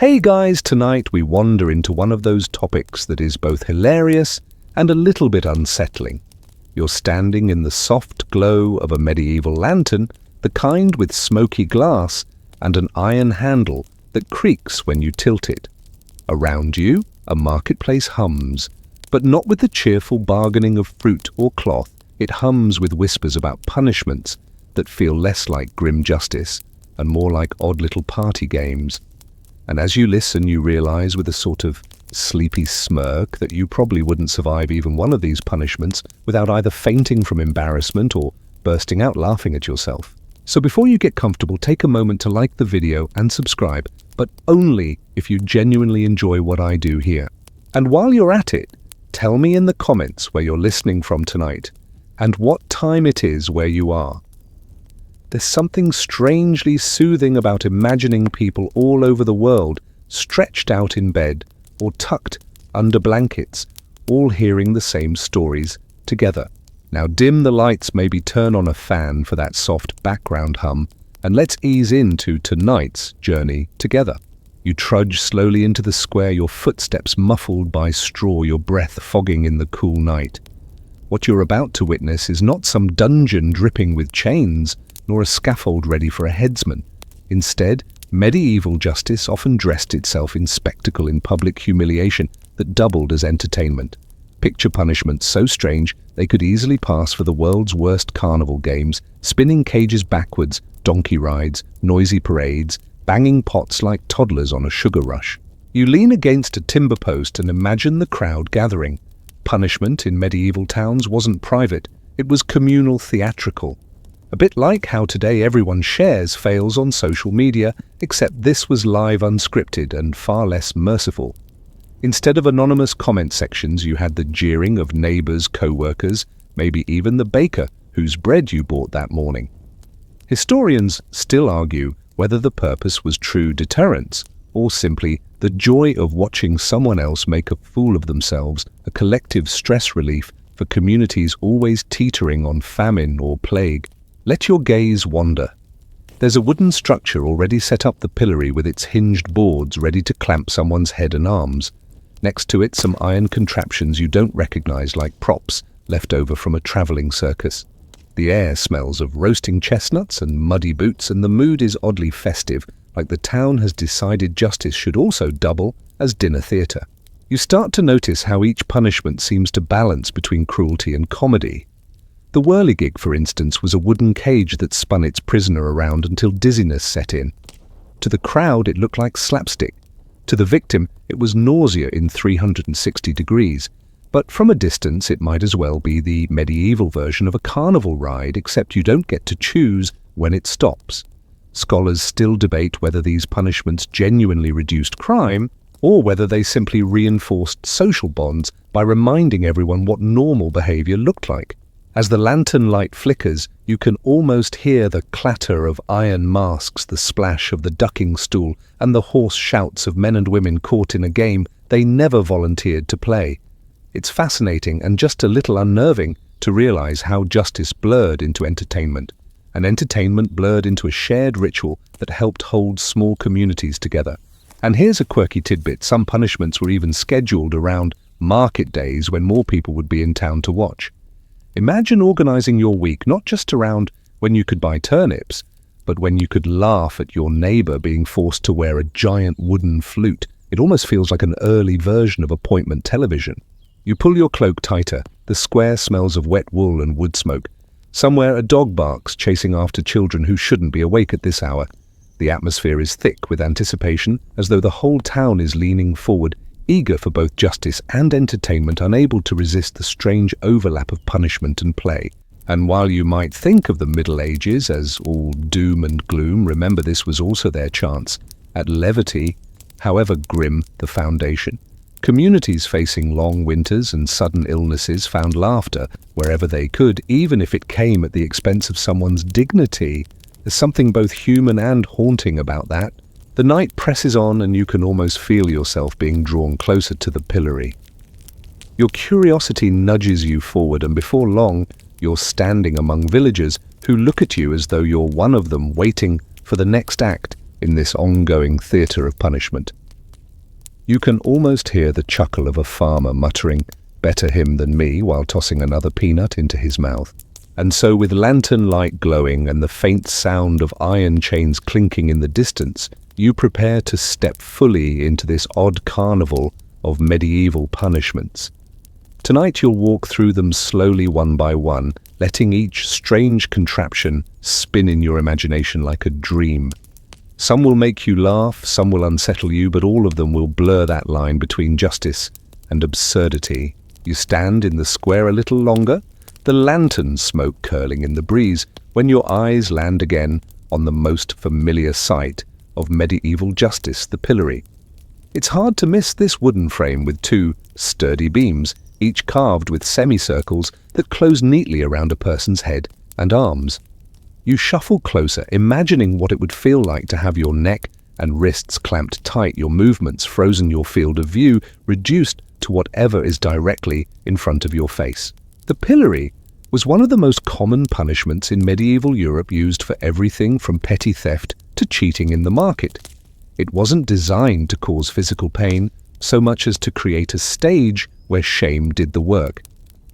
Hey guys, tonight we wander into one of those topics that is both hilarious and a little bit unsettling. You're standing in the soft glow of a medieval lantern, the kind with smoky glass and an iron handle that creaks when you tilt it. Around you, a marketplace hums, but not with the cheerful bargaining of fruit or cloth. It hums with whispers about punishments that feel less like grim justice and more like odd little party games. And as you listen, you realize with a sort of sleepy smirk that you probably wouldn't survive even one of these punishments without either fainting from embarrassment or bursting out laughing at yourself. So before you get comfortable, take a moment to like the video and subscribe, but only if you genuinely enjoy what I do here. And while you're at it, tell me in the comments where you're listening from tonight and what time it is where you are. There's something strangely soothing about imagining people all over the world stretched out in bed or tucked under blankets, all hearing the same stories together. Now dim the lights, maybe turn on a fan for that soft background hum, and let's ease into tonight's journey together. You trudge slowly into the square, your footsteps muffled by straw, your breath fogging in the cool night. What you're about to witness is not some dungeon dripping with chains, nor a scaffold ready for a headsman. Instead, medieval justice often dressed itself in spectacle, in public humiliation that doubled as entertainment. Picture punishments so strange they could easily pass for the world's worst carnival games, spinning cages backwards, donkey rides, noisy parades, banging pots like toddlers on a sugar rush. You lean against a timber post and imagine the crowd gathering. Punishment in medieval towns wasn't private, it was communal, theatrical. A bit like how today everyone shares fails on social media, except this was live, unscripted, and far less merciful. Instead of anonymous comment sections, you had the jeering of neighbors, co-workers, maybe even the baker whose bread you bought that morning. Historians still argue whether the purpose was true deterrence or simply the joy of watching someone else make a fool of themselves, a collective stress relief for communities always teetering on famine or plague. Let your gaze wander. There's a wooden structure already set up the pillory with its hinged boards ready to clamp someone's head and arms. Next to it, some iron contraptions you don't recognize, like props left over from a traveling circus. The air smells of roasting chestnuts and muddy boots, and the mood is oddly festive, like the town has decided justice should also double as dinner theater. You start to notice how each punishment seems to balance between cruelty and comedy. The whirligig, for instance, was a wooden cage that spun its prisoner around until dizziness set in. To the crowd, it looked like slapstick. To the victim, it was nausea in 360 degrees. But from a distance, it might as well be the medieval version of a carnival ride, except you don't get to choose when it stops. Scholars still debate whether these punishments genuinely reduced crime, or whether they simply reinforced social bonds by reminding everyone what normal behavior looked like. As the lantern light flickers, you can almost hear the clatter of iron masks, the splash of the ducking stool, and the hoarse shouts of men and women caught in a game they never volunteered to play. It's fascinating and just a little unnerving to realize how justice blurred into entertainment, and entertainment blurred into a shared ritual that helped hold small communities together. And here's a quirky tidbit: some punishments were even scheduled around market days when more people would be in town to watch. Imagine organizing your week not just around when you could buy turnips, but when you could laugh at your neighbor being forced to wear a giant wooden flute. It almost feels like an early version of appointment television. You pull your cloak tighter. The square smells of wet wool and wood smoke. Somewhere a dog barks, chasing after children who shouldn't be awake at this hour. The atmosphere is thick with anticipation, as though the whole town is leaning forward, eager for both justice and entertainment, unable to resist the strange overlap of punishment and play. And while you might think of the Middle Ages as all doom and gloom, remember this was also their chance at levity, however grim the foundation. Communities facing long winters and sudden illnesses found laughter wherever they could, even if it came at the expense of someone's dignity. There's something both human and haunting about that. The night presses on and you can almost feel yourself being drawn closer to the pillory. Your curiosity nudges you forward, and before long, you're standing among villagers who look at you as though you're one of them, waiting for the next act in this ongoing theatre of punishment. You can almost hear the chuckle of a farmer muttering, "Better him than me," while tossing another peanut into his mouth. And so, with lantern light glowing and the faint sound of iron chains clinking in the distance, you prepare to step fully into this odd carnival of medieval punishments. Tonight you'll walk through them slowly one by one, letting each strange contraption spin in your imagination like a dream. Some will make you laugh, some will unsettle you, but all of them will blur that line between justice and absurdity. You stand in the square a little longer, the lantern smoke curling in the breeze, when your eyes land again on the most familiar sight of medieval justice, the pillory. It's hard to miss this wooden frame with two sturdy beams, each carved with semicircles that close neatly around a person's head and arms. You shuffle closer, imagining what it would feel like to have your neck and wrists clamped tight, your movements frozen, your field of view reduced to whatever is directly in front of your face. The pillory was one of the most common punishments in medieval Europe, used for everything from petty theft to cheating in the market. It wasn't designed to cause physical pain so much as to create a stage where shame did the work.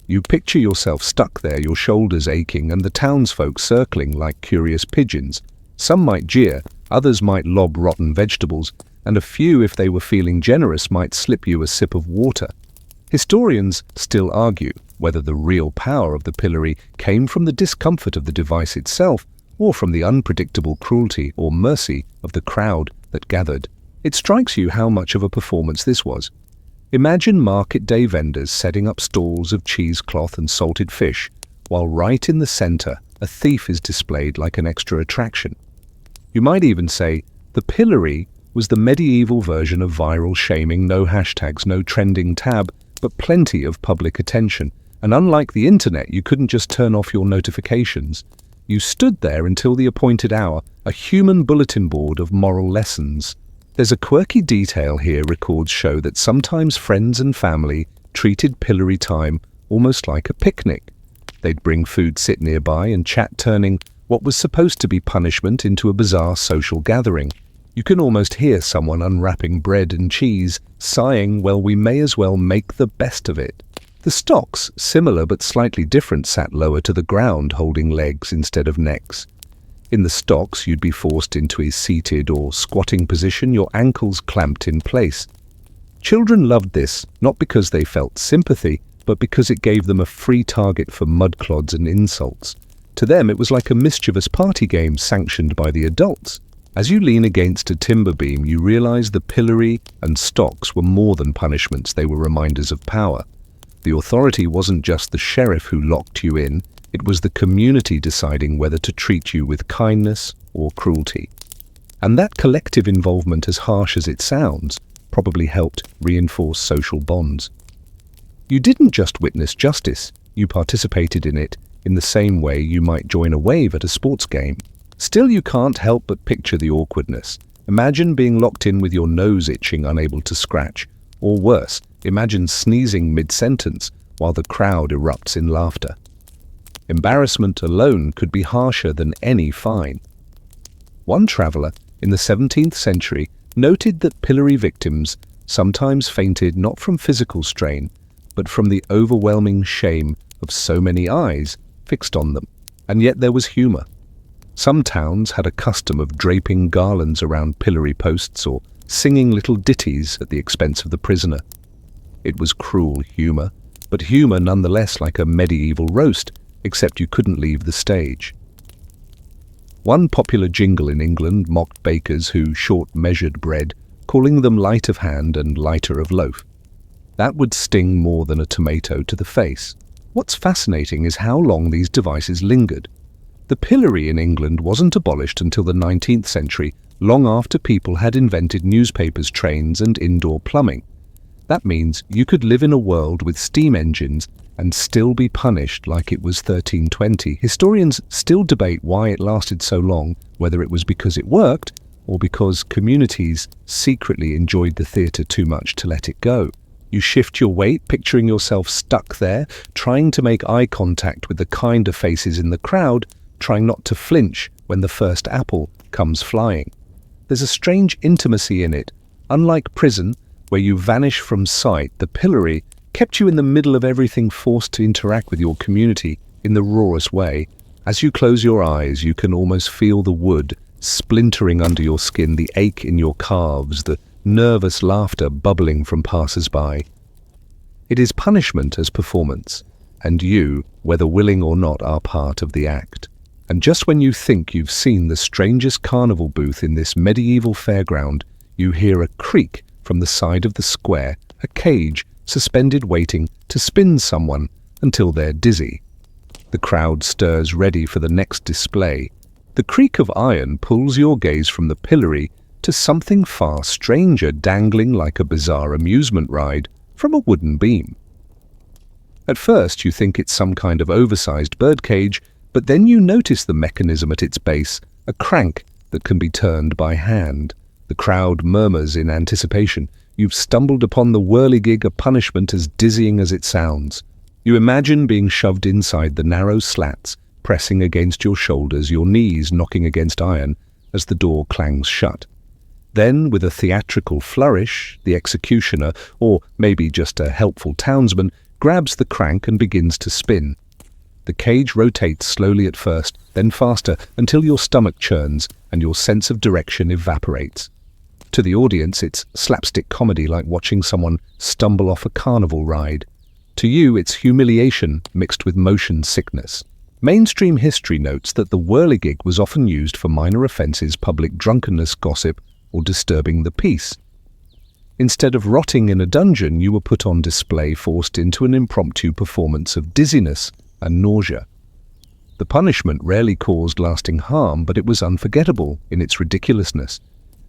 You picture yourself stuck there, your shoulders aching, and the townsfolk circling like curious pigeons. Some might jeer, others might lob rotten vegetables, and a few, if they were feeling generous, might slip you a sip of water. Historians still argue whether the real power of the pillory came from the discomfort of the device itself or from the unpredictable cruelty or mercy of the crowd that gathered. It strikes you how much of a performance this was. Imagine market day vendors setting up stalls of cheesecloth and salted fish, while right in the center a thief is displayed like an extra attraction. You might even say the pillory was the medieval version of viral shaming. No hashtags, no trending tab, but plenty of public attention. And unlike the internet, you couldn't just turn off your notifications. You stood there until the appointed hour, a human bulletin board of moral lessons. There's a quirky detail here. Records show that sometimes friends and family treated pillory time almost like a picnic. They'd bring food, sit nearby, and chat, turning what was supposed to be punishment into a bizarre social gathering. You can almost hear someone unwrapping bread and cheese, sighing, "Well, we may as well make the best of it." The stocks, similar but slightly different, sat lower to the ground, holding legs instead of necks. In the stocks, you'd be forced into a seated or squatting position, your ankles clamped in place. Children loved this, not because they felt sympathy, but because it gave them a free target for mudclods and insults. To them, it was like a mischievous party game sanctioned by the adults. As you lean against a timber beam, you realize the pillory and stocks were more than punishments. They were reminders of power. The authority wasn't just the sheriff who locked you in, it was the community deciding whether to treat you with kindness or cruelty. And that collective involvement, as harsh as it sounds, probably helped reinforce social bonds. You didn't just witness justice, you participated in it in the same way you might join a wave at a sports game. Still, you can't help but picture the awkwardness. Imagine being locked in with your nose itching, unable to scratch. Or worse, imagine sneezing mid-sentence while the crowd erupts in laughter. Embarrassment alone could be harsher than any fine. One traveler in the 17th century noted that pillory victims sometimes fainted not from physical strain, but from the overwhelming shame of so many eyes fixed on them. And yet there was humor. Some towns had a custom of draping garlands around pillory posts or singing little ditties at the expense of the prisoner. It was cruel humor, but humor nonetheless, like a medieval roast, except you couldn't leave the stage. One popular jingle in England mocked bakers who short-measured bread, calling them light of hand and lighter of loaf. That would sting more than a tomato to the face. What's fascinating is how long these devices lingered. The pillory in England wasn't abolished until the 19th century, long after people had invented newspapers, trains, and indoor plumbing. That means you could live in a world with steam engines and still be punished like it was 1320. Historians still debate why it lasted so long, whether it was because it worked or because communities secretly enjoyed the theatre too much to let it go. You shift your weight, picturing yourself stuck there, trying to make eye contact with the kinder faces in the crowd, trying not to flinch when the first apple comes flying. There's a strange intimacy in it. Unlike prison, where you vanish from sight, the pillory kept you in the middle of everything, forced to interact with your community in the rawest way. As you close your eyes, you can almost feel the wood splintering under your skin, the ache in your calves, the nervous laughter bubbling from passers-by. It is punishment as performance, and you, whether willing or not, are part of the act. And just when you think you've seen the strangest carnival booth in this medieval fairground, you hear a creak from the side of the square, a cage suspended waiting to spin someone until they're dizzy. The crowd stirs ready for the next display. The creak of iron pulls your gaze from the pillory to something far stranger dangling like a bizarre amusement ride from a wooden beam. At first you think it's some kind of oversized birdcage, but then you notice the mechanism at its base, a crank that can be turned by hand. The crowd murmurs in anticipation. You've stumbled upon the whirligig, a punishment as dizzying as it sounds. You imagine being shoved inside the narrow slats, pressing against your shoulders, your knees knocking against iron as the door clangs shut. Then, with a theatrical flourish, the executioner, or maybe just a helpful townsman, grabs the crank and begins to spin. The cage rotates slowly at first, then faster, until your stomach churns and your sense of direction evaporates. To the audience, it's slapstick comedy, like watching someone stumble off a carnival ride. To you, it's humiliation mixed with motion sickness. Mainstream history notes that the whirligig was often used for minor offences, public drunkenness, gossip, or disturbing the peace. Instead of rotting in a dungeon, you were put on display, forced into an impromptu performance of dizziness and nausea. The punishment rarely caused lasting harm, but it was unforgettable in its ridiculousness.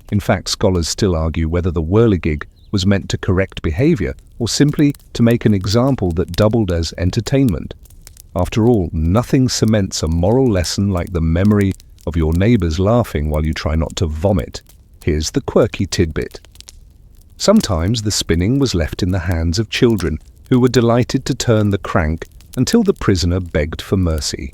In fact, scholars still argue whether the whirligig was meant to correct behavior or simply to make an example that doubled as entertainment. After all, nothing cements a moral lesson like the memory of your neighbors laughing while you try not to vomit. Here's the quirky tidbit. Sometimes the spinning was left in the hands of children who were delighted to turn the crank until the prisoner begged for mercy.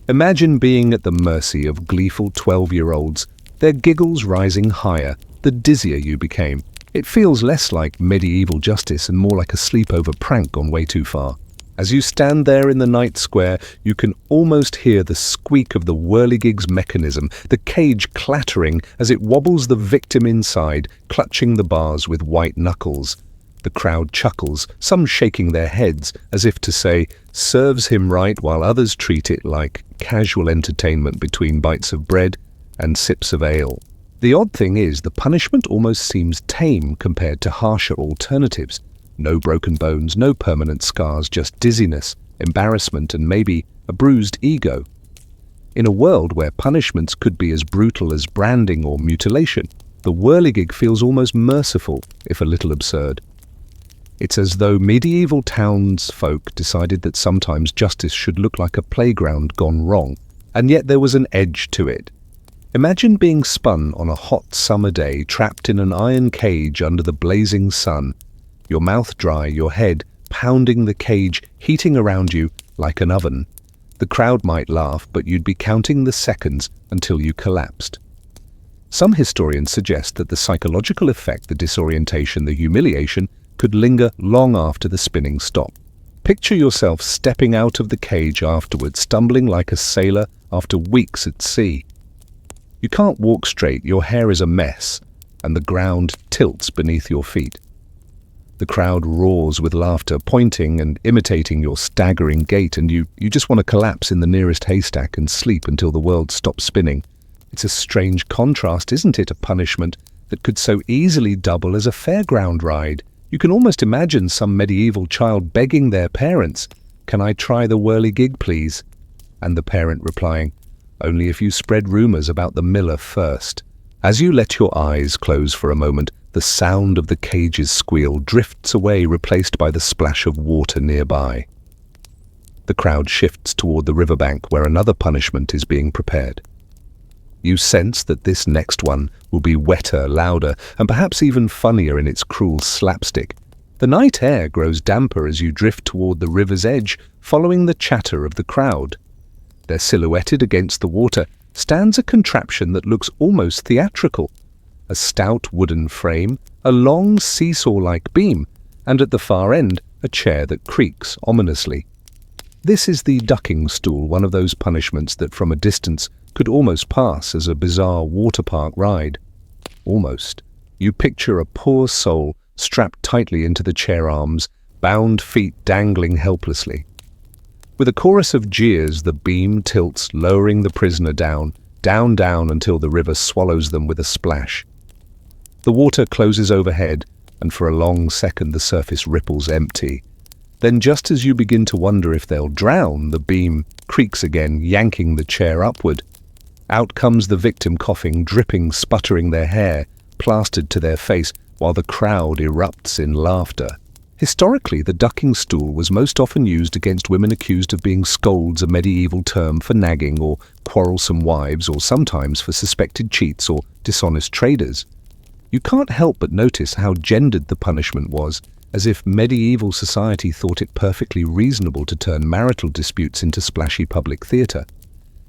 Imagine being at the mercy of gleeful 12-year-olds, their giggles rising higher the dizzier you became. It feels less like medieval justice and more like a sleepover prank gone way too far. As you stand there in the night square, you can almost hear the squeak of the whirligig's mechanism, the cage clattering as it wobbles the victim inside, clutching the bars with white knuckles. The crowd chuckles, some shaking their heads as if to say, serves him right, while others treat it like casual entertainment between bites of bread and sips of ale. The odd thing is, the punishment almost seems tame compared to harsher alternatives. No broken bones, no permanent scars, just dizziness, embarrassment, and maybe a bruised ego. In a world where punishments could be as brutal as branding or mutilation, the whirligig feels almost merciful, if a little absurd. It's as though medieval townsfolk decided that sometimes justice should look like a playground gone wrong, and yet there was an edge to it. Imagine being spun on a hot summer day, trapped in an iron cage under the blazing sun, your mouth dry, your head pounding the cage, heating around you like an oven. The crowd might laugh, but you'd be counting the seconds until you collapsed. Some historians suggest that the psychological effect, the disorientation, the humiliation, could linger long after the spinning stopped. Picture yourself stepping out of the cage afterwards, stumbling like a sailor after weeks at sea. You can't walk straight, your hair is a mess, and the ground tilts beneath your feet. The crowd roars with laughter, pointing and imitating your staggering gait, and you just want to collapse in the nearest haystack and sleep until the world stops spinning. It's a strange contrast, isn't it? A punishment that could so easily double as a fairground ride. You can almost imagine some medieval child begging their parents, "Can I try the whirligig, please?" And the parent replying, "Only if you spread rumors about the miller first." As you let your eyes close for a moment, the sound of the cage's squeal drifts away, replaced by the splash of water nearby. The crowd shifts toward the riverbank where another punishment is being prepared. You sense that this next one will be wetter, louder, and perhaps even funnier in its cruel slapstick. The night air grows damper as you drift toward the river's edge, following the chatter of the crowd. There, silhouetted against the water, stands a contraption that looks almost theatrical. a stout wooden frame, a long seesaw-like beam, and at the far end, a chair that creaks ominously. This is the ducking stool, one of those punishments that from a distance could almost pass as a bizarre water park ride. Almost. You picture a poor soul strapped tightly into the chair arms, bound feet dangling helplessly. With a chorus of jeers, the beam tilts, lowering the prisoner down, down until the river swallows them with a splash. The water closes overhead, and for a long second the surface ripples empty. Then just as you begin to wonder if they'll drown, the beam creaks again, yanking the chair upward. Out comes the victim coughing, dripping, sputtering, their hair plastered to their face, while the crowd erupts in laughter. Historically, the ducking stool was most often used against women accused of being scolds, a medieval term for nagging or quarrelsome wives, or sometimes for suspected cheats or dishonest traders. You can't help but notice how gendered the punishment was, as if medieval society thought it perfectly reasonable to turn marital disputes into splashy public theatre.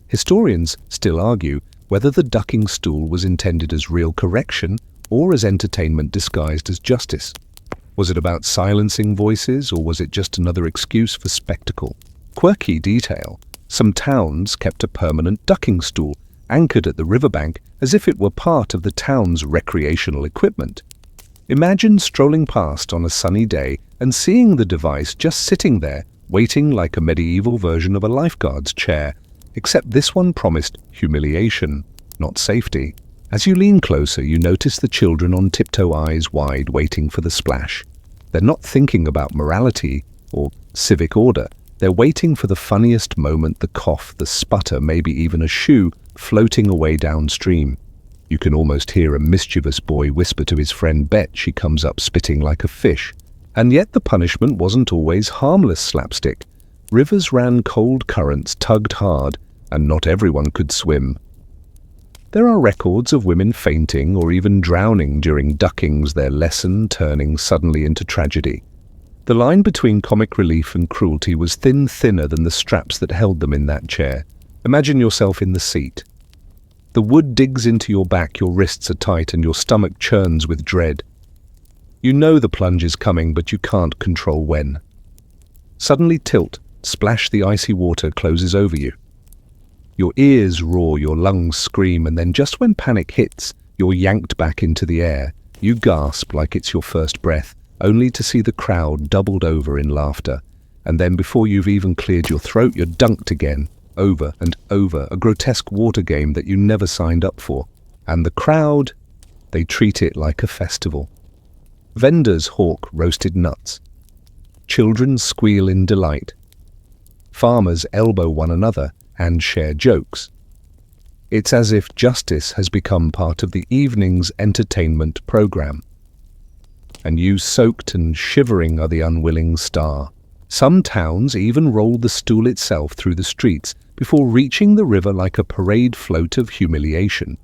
Historians still argue whether the ducking stool was intended as real correction or as entertainment disguised as justice. Was it about silencing voices, or was it just another excuse for spectacle? Quirky detail. Some towns kept a permanent ducking stool anchored at the riverbank as if it were part of the town's recreational equipment. Imagine strolling past on a sunny day and seeing the device just sitting there, waiting like a medieval version of a lifeguard's chair, except this one promised humiliation, not safety. As you lean closer, you notice the children on tiptoe, eyes wide, waiting for the splash. They're not thinking about morality or civic order. They're waiting for the funniest moment, the cough, the sputter, maybe even a shoe floating away downstream. You can almost hear a mischievous boy whisper to his friend Bet she comes up spitting like a fish. And yet the punishment wasn't always harmless slapstick. Rivers ran cold currents, tugged hard, and not everyone could swim. There are records of women fainting or even drowning during duckings, their lesson turning suddenly into tragedy. The line between comic relief and cruelty was thinner than the straps that held them in that chair. Imagine yourself in the seat. The wood digs into your back, your wrists are tight, and your stomach churns with dread. You know the plunge is coming, but you can't control when. Suddenly tilt, splash, the icy water closes over you. Your ears roar, your lungs scream, and then just when panic hits, you're yanked back into the air. You gasp like it's your first breath, only to see the crowd doubled over in laughter. And then before you've even cleared your throat, you're dunked again, over and over, a grotesque water game that you never signed up for. And the crowd, they treat it like a festival. Vendors hawk roasted nuts. Children squeal in delight. Farmers elbow one another and share jokes. It's as if justice has become part of the evening's entertainment program. And you, soaked and shivering, are the unwilling star. Some towns even rolled the stool itself through the streets before reaching the river like a parade float of humiliation.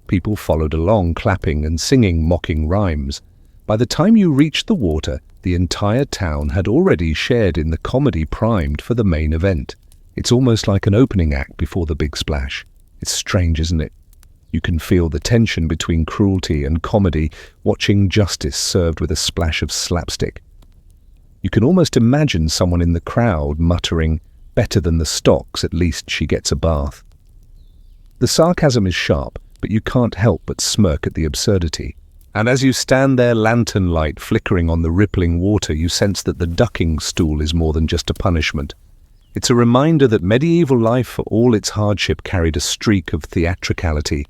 People followed along, clapping and singing mocking rhymes. By the time you reached the water, the entire town had already shared in the comedy primed for the main event. It's almost like an opening act before the big splash. It's strange, isn't it? You can feel the tension between cruelty and comedy, watching justice served with a splash of slapstick. You can almost imagine someone in the crowd muttering, "Better than the stocks, at least she gets a bath." The sarcasm is sharp, but you can't help but smirk at the absurdity. And as you stand there, lantern light flickering on the rippling water, you sense that the ducking stool is more than just a punishment. It's a reminder that medieval life, for all its hardship, carried a streak of theatricality.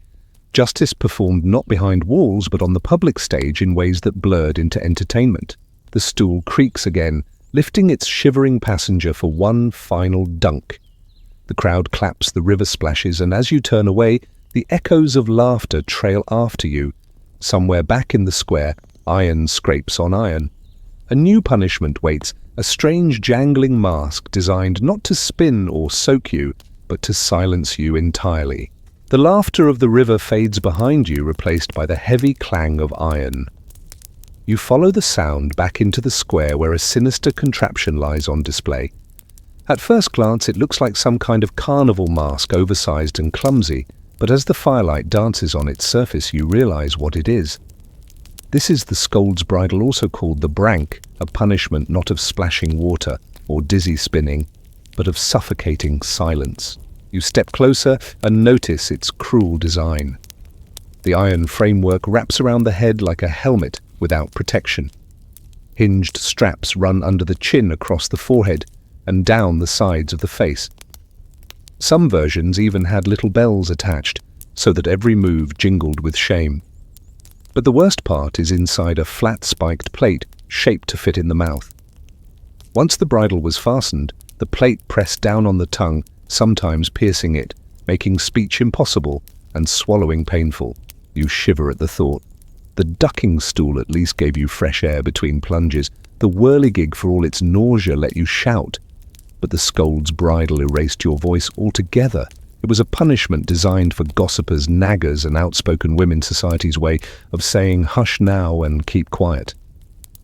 Justice performed not behind walls, but on the public stage in ways that blurred into entertainment. The stool creaks again, lifting its shivering passenger for one final dunk. The crowd claps, the river splashes, and as you turn away, the echoes of laughter trail after you. Somewhere back in the square, iron scrapes on iron. A new punishment waits, a strange jangling mask designed not to spin or soak you, but to silence you entirely. The laughter of the river fades behind you, replaced by the heavy clang of iron. You follow the sound back into the square where a sinister contraption lies on display. At first glance, it looks like some kind of carnival mask, oversized and clumsy, but as the firelight dances on its surface, you realize what it is. This is the scold's bridle, also called the brank, a punishment not of splashing water or dizzy spinning, but of suffocating silence. You step closer and notice its cruel design. The iron framework wraps around the head like a helmet without protection. Hinged straps run under the chin across the forehead and down the sides of the face. Some versions even had little bells attached, so that every move jingled with shame. But the worst part is inside a flat spiked plate shaped to fit in the mouth. Once the bridle was fastened, the plate pressed down on the tongue, sometimes piercing it, making speech impossible and swallowing painful. You shiver at the thought. The ducking stool at least gave you fresh air between plunges. The whirligig, for all its nausea, let you shout. But the scold's bridle erased your voice altogether. It was a punishment designed for gossipers, naggers, and outspoken women society's way of saying hush now and keep quiet.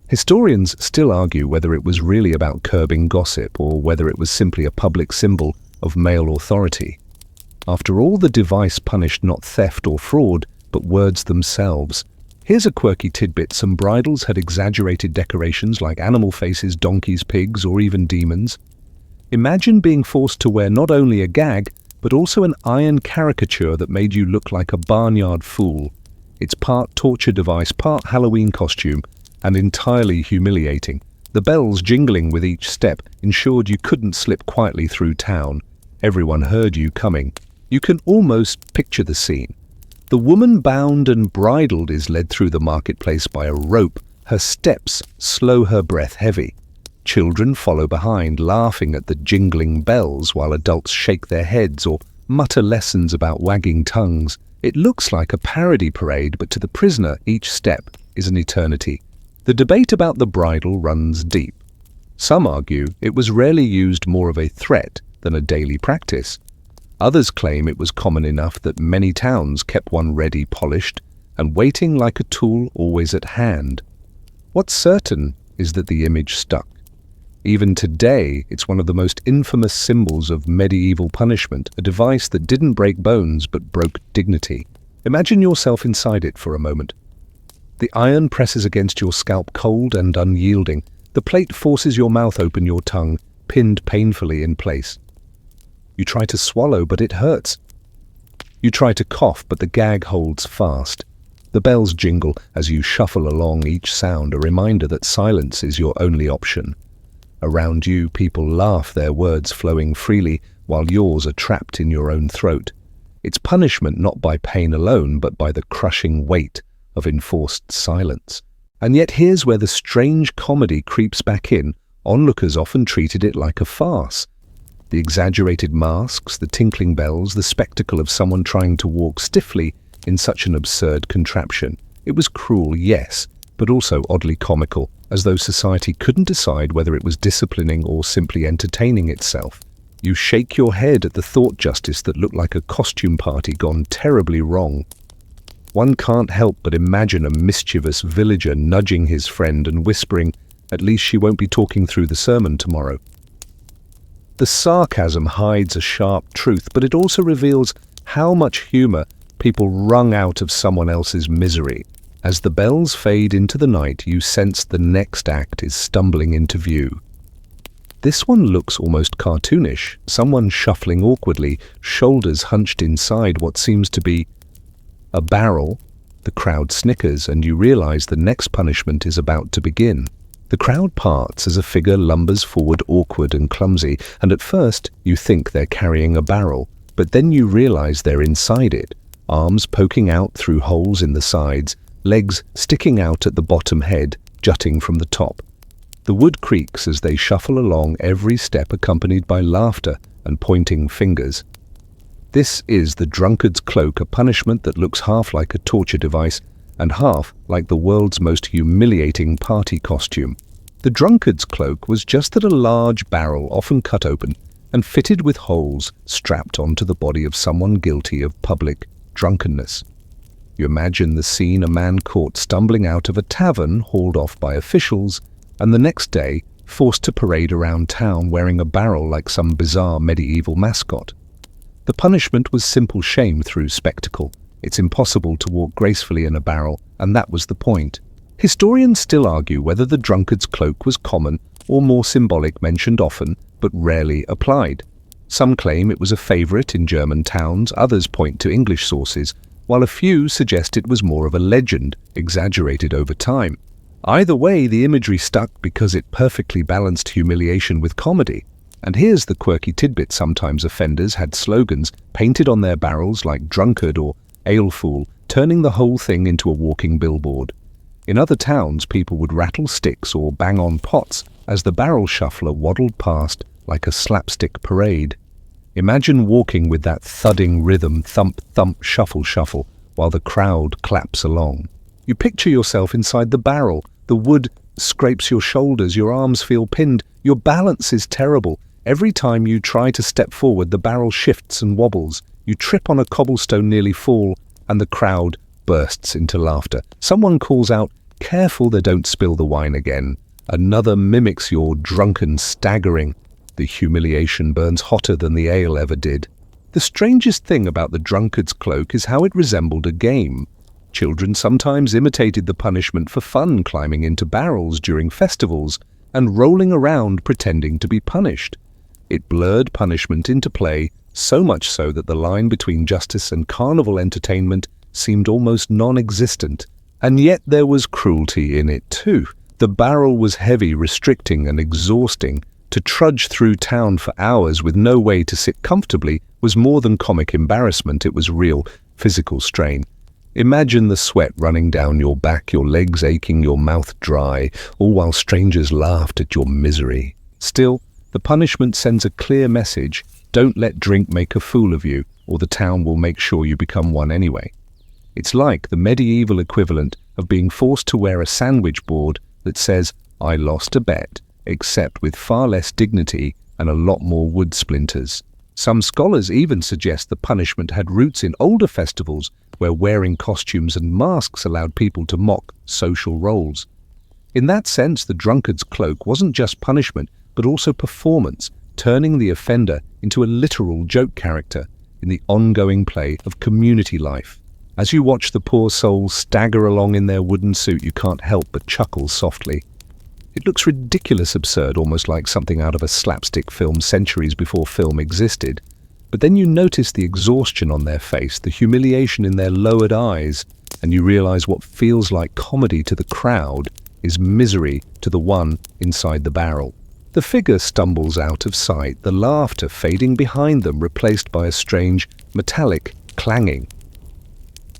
Historians still argue whether it was really about curbing gossip or whether it was simply a public symbol of male authority. After all, the device punished not theft or fraud, but words themselves. Here's a quirky tidbit. Some bridles had exaggerated decorations like animal faces, donkeys, pigs, or even demons. Imagine being forced to wear not only a gag, but also an iron caricature that made you look like a barnyard fool. It's part torture device, part Halloween costume, and entirely humiliating. The bells jingling with each step ensured you couldn't slip quietly through town. Everyone heard you coming. You can almost picture the scene. The woman bound and bridled is led through the marketplace by a rope. Her steps slow, her breath heavy. Children follow behind, laughing at the jingling bells, while adults shake their heads or mutter lessons about wagging tongues. It looks like a parody parade, but to the prisoner, each step is an eternity. The debate about the bridle runs deep. Some argue it was rarely used, more of a threat than a daily practice. Others claim it was common enough that many towns kept one ready, polished, and waiting like a tool always at hand. What's certain is that the image stuck. Even today, it's one of the most infamous symbols of medieval punishment, a device that didn't break bones but broke dignity. Imagine yourself inside it for a moment. The iron presses against your scalp, cold and unyielding. The plate forces your mouth open, your tongue pinned painfully in place. You try to swallow, but it hurts. You try to cough, but the gag holds fast. The bells jingle as you shuffle along, each sound a reminder that silence is your only option. Around you, people laugh, their words flowing freely, while yours are trapped in your own throat. It's punishment not by pain alone, but by the crushing weight of enforced silence. And yet here's where the strange comedy creeps back in. Onlookers often treated it like a farce. The exaggerated masks, the tinkling bells, the spectacle of someone trying to walk stiffly in such an absurd contraption. It was cruel, yes, but also oddly comical, as though society couldn't decide whether it was disciplining or simply entertaining itself. You shake your head at the thought, justice that looked like a costume party gone terribly wrong. One can't help but imagine a mischievous villager nudging his friend and whispering, "At least she won't be talking through the sermon tomorrow." The sarcasm hides a sharp truth, but it also reveals how much humor people wrung out of someone else's misery. As the bells fade into the night, you sense the next act is stumbling into view. This one looks almost cartoonish, someone shuffling awkwardly, shoulders hunched inside what seems to be a barrel. The crowd snickers, and you realize the next punishment is about to begin. The crowd parts as a figure lumbers forward, awkward and clumsy, and at first you think they're carrying a barrel, but then you realize they're inside it, arms poking out through holes in the sides, legs sticking out at the bottom, head jutting from the top. The wood creaks as they shuffle along, every step accompanied by laughter and pointing fingers. This is the drunkard's cloak, a punishment that looks half like a torture device and half like the world's most humiliating party costume. The drunkard's cloak was just that, a large barrel, often cut open and fitted with holes, strapped onto the body of someone guilty of public drunkenness. You imagine the scene: a man caught stumbling out of a tavern, hauled off by officials, and the next day forced to parade around town wearing a barrel like some bizarre medieval mascot. The punishment was simple shame through spectacle. It's impossible to walk gracefully in a barrel, and that was the point. Historians still argue whether the drunkard's cloak was common or more symbolic, mentioned often, but rarely applied. Some claim it was a favorite in German towns, others point to English sources, while a few suggest it was more of a legend, exaggerated over time. Either way, the imagery stuck because it perfectly balanced humiliation with comedy. And here's the quirky tidbit: sometimes offenders had slogans painted on their barrels like drunkard or alefool, turning the whole thing into a walking billboard. In other towns, people would rattle sticks or bang on pots as the barrel shuffler waddled past like a slapstick parade. Imagine walking with that thudding rhythm, thump, thump, shuffle, shuffle, while the crowd claps along. You picture yourself inside the barrel. The wood scrapes your shoulders, your arms feel pinned, your balance is terrible. Every time you try to step forward, the barrel shifts and wobbles. You trip on a cobblestone, nearly fall, and the crowd bursts into laughter. Someone calls out, "Careful they don't spill the wine again." Another mimics your drunken staggering. The humiliation burns hotter than the ale ever did. The strangest thing about the drunkard's cloak is how it resembled a game. Children sometimes imitated the punishment for fun, climbing into barrels during festivals and rolling around pretending to be punished. It blurred punishment into play, so much so that the line between justice and carnival entertainment seemed almost non-existent. And yet there was cruelty in it too. The barrel was heavy, restricting and exhausting. To trudge through town for hours with no way to sit comfortably was more than comic embarrassment, it was real physical strain. Imagine the sweat running down your back, your legs aching, your mouth dry, all while strangers laughed at your misery. Still, the punishment sends a clear message: don't let drink make a fool of you, or the town will make sure you become one anyway. It's like the medieval equivalent of being forced to wear a sandwich board that says, "I lost a bet," except with far less dignity and a lot more wood splinters. Some scholars even suggest the punishment had roots in older festivals where wearing costumes and masks allowed people to mock social roles. In that sense, the drunkard's cloak wasn't just punishment, but also performance, turning the offender into a literal joke character in the ongoing play of community life. As you watch the poor souls stagger along in their wooden suit, you can't help but chuckle softly. It looks ridiculous, absurd, almost like something out of a slapstick film centuries before film existed. But then you notice the exhaustion on their face, the humiliation in their lowered eyes, and you realize what feels like comedy to the crowd is misery to the one inside the barrel. The figure stumbles out of sight, the laughter fading behind them, replaced by a strange, metallic clanging.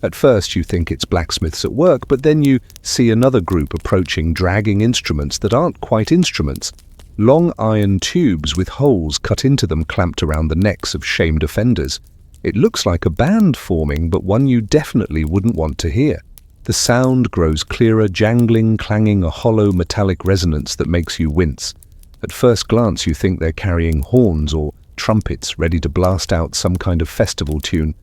At first you think it's blacksmiths at work, but then you see another group approaching, dragging instruments that aren't quite instruments. Long iron tubes with holes cut into them clamped around the necks of shamed offenders. It looks like a band forming, but one you definitely wouldn't want to hear. The sound grows clearer, jangling, clanging, a hollow metallic resonance that makes you wince. At first glance you think they're carrying horns or trumpets ready to blast out some kind of festival tune.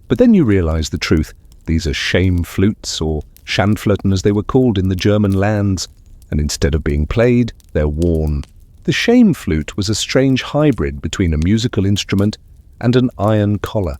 But then you realize the truth. These are shame flutes, or Schandflöten as they were called in the German lands, and instead of being played, they're worn. The shame flute was a strange hybrid between a musical instrument and an iron collar.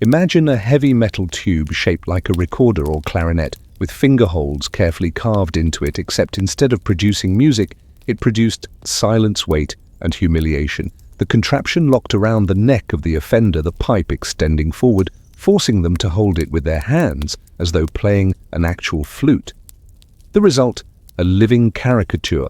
Imagine a heavy metal tube shaped like a recorder or clarinet, with finger holes carefully carved into it, except instead of producing music, it produced silence, weight, and humiliation. The contraption locked around the neck of the offender, the pipe extending forward, forcing them to hold it with their hands as though playing an actual flute. The result, a living caricature.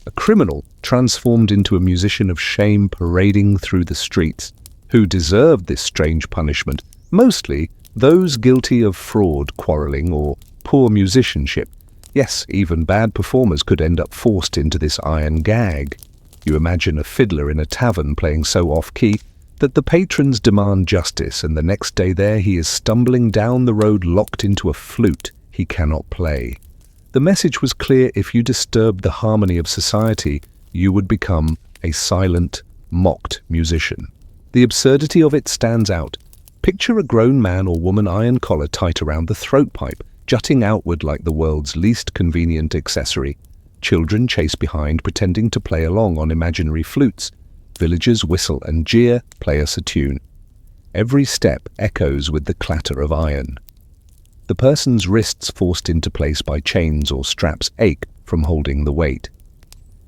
A criminal transformed into a musician of shame parading through the streets. Who deserved this strange punishment? Mostly those guilty of fraud, quarreling, or poor musicianship. Yes, even bad performers could end up forced into this iron gag. You imagine a fiddler in a tavern playing so off-key that the patrons demand justice, and the next day there he is stumbling down the road locked into a flute he cannot play. The message was clear: if you disturbed the harmony of society, you would become a silent, mocked musician. The absurdity of it stands out. Picture a grown man or woman, iron collar tight around the throat pipe, jutting outward like the world's least convenient accessory. Children chase behind, pretending to play along on imaginary flutes. Villagers whistle and jeer, play us a tune. Every step echoes with the clatter of iron. The person's wrists forced into place by chains or straps ache from holding the weight.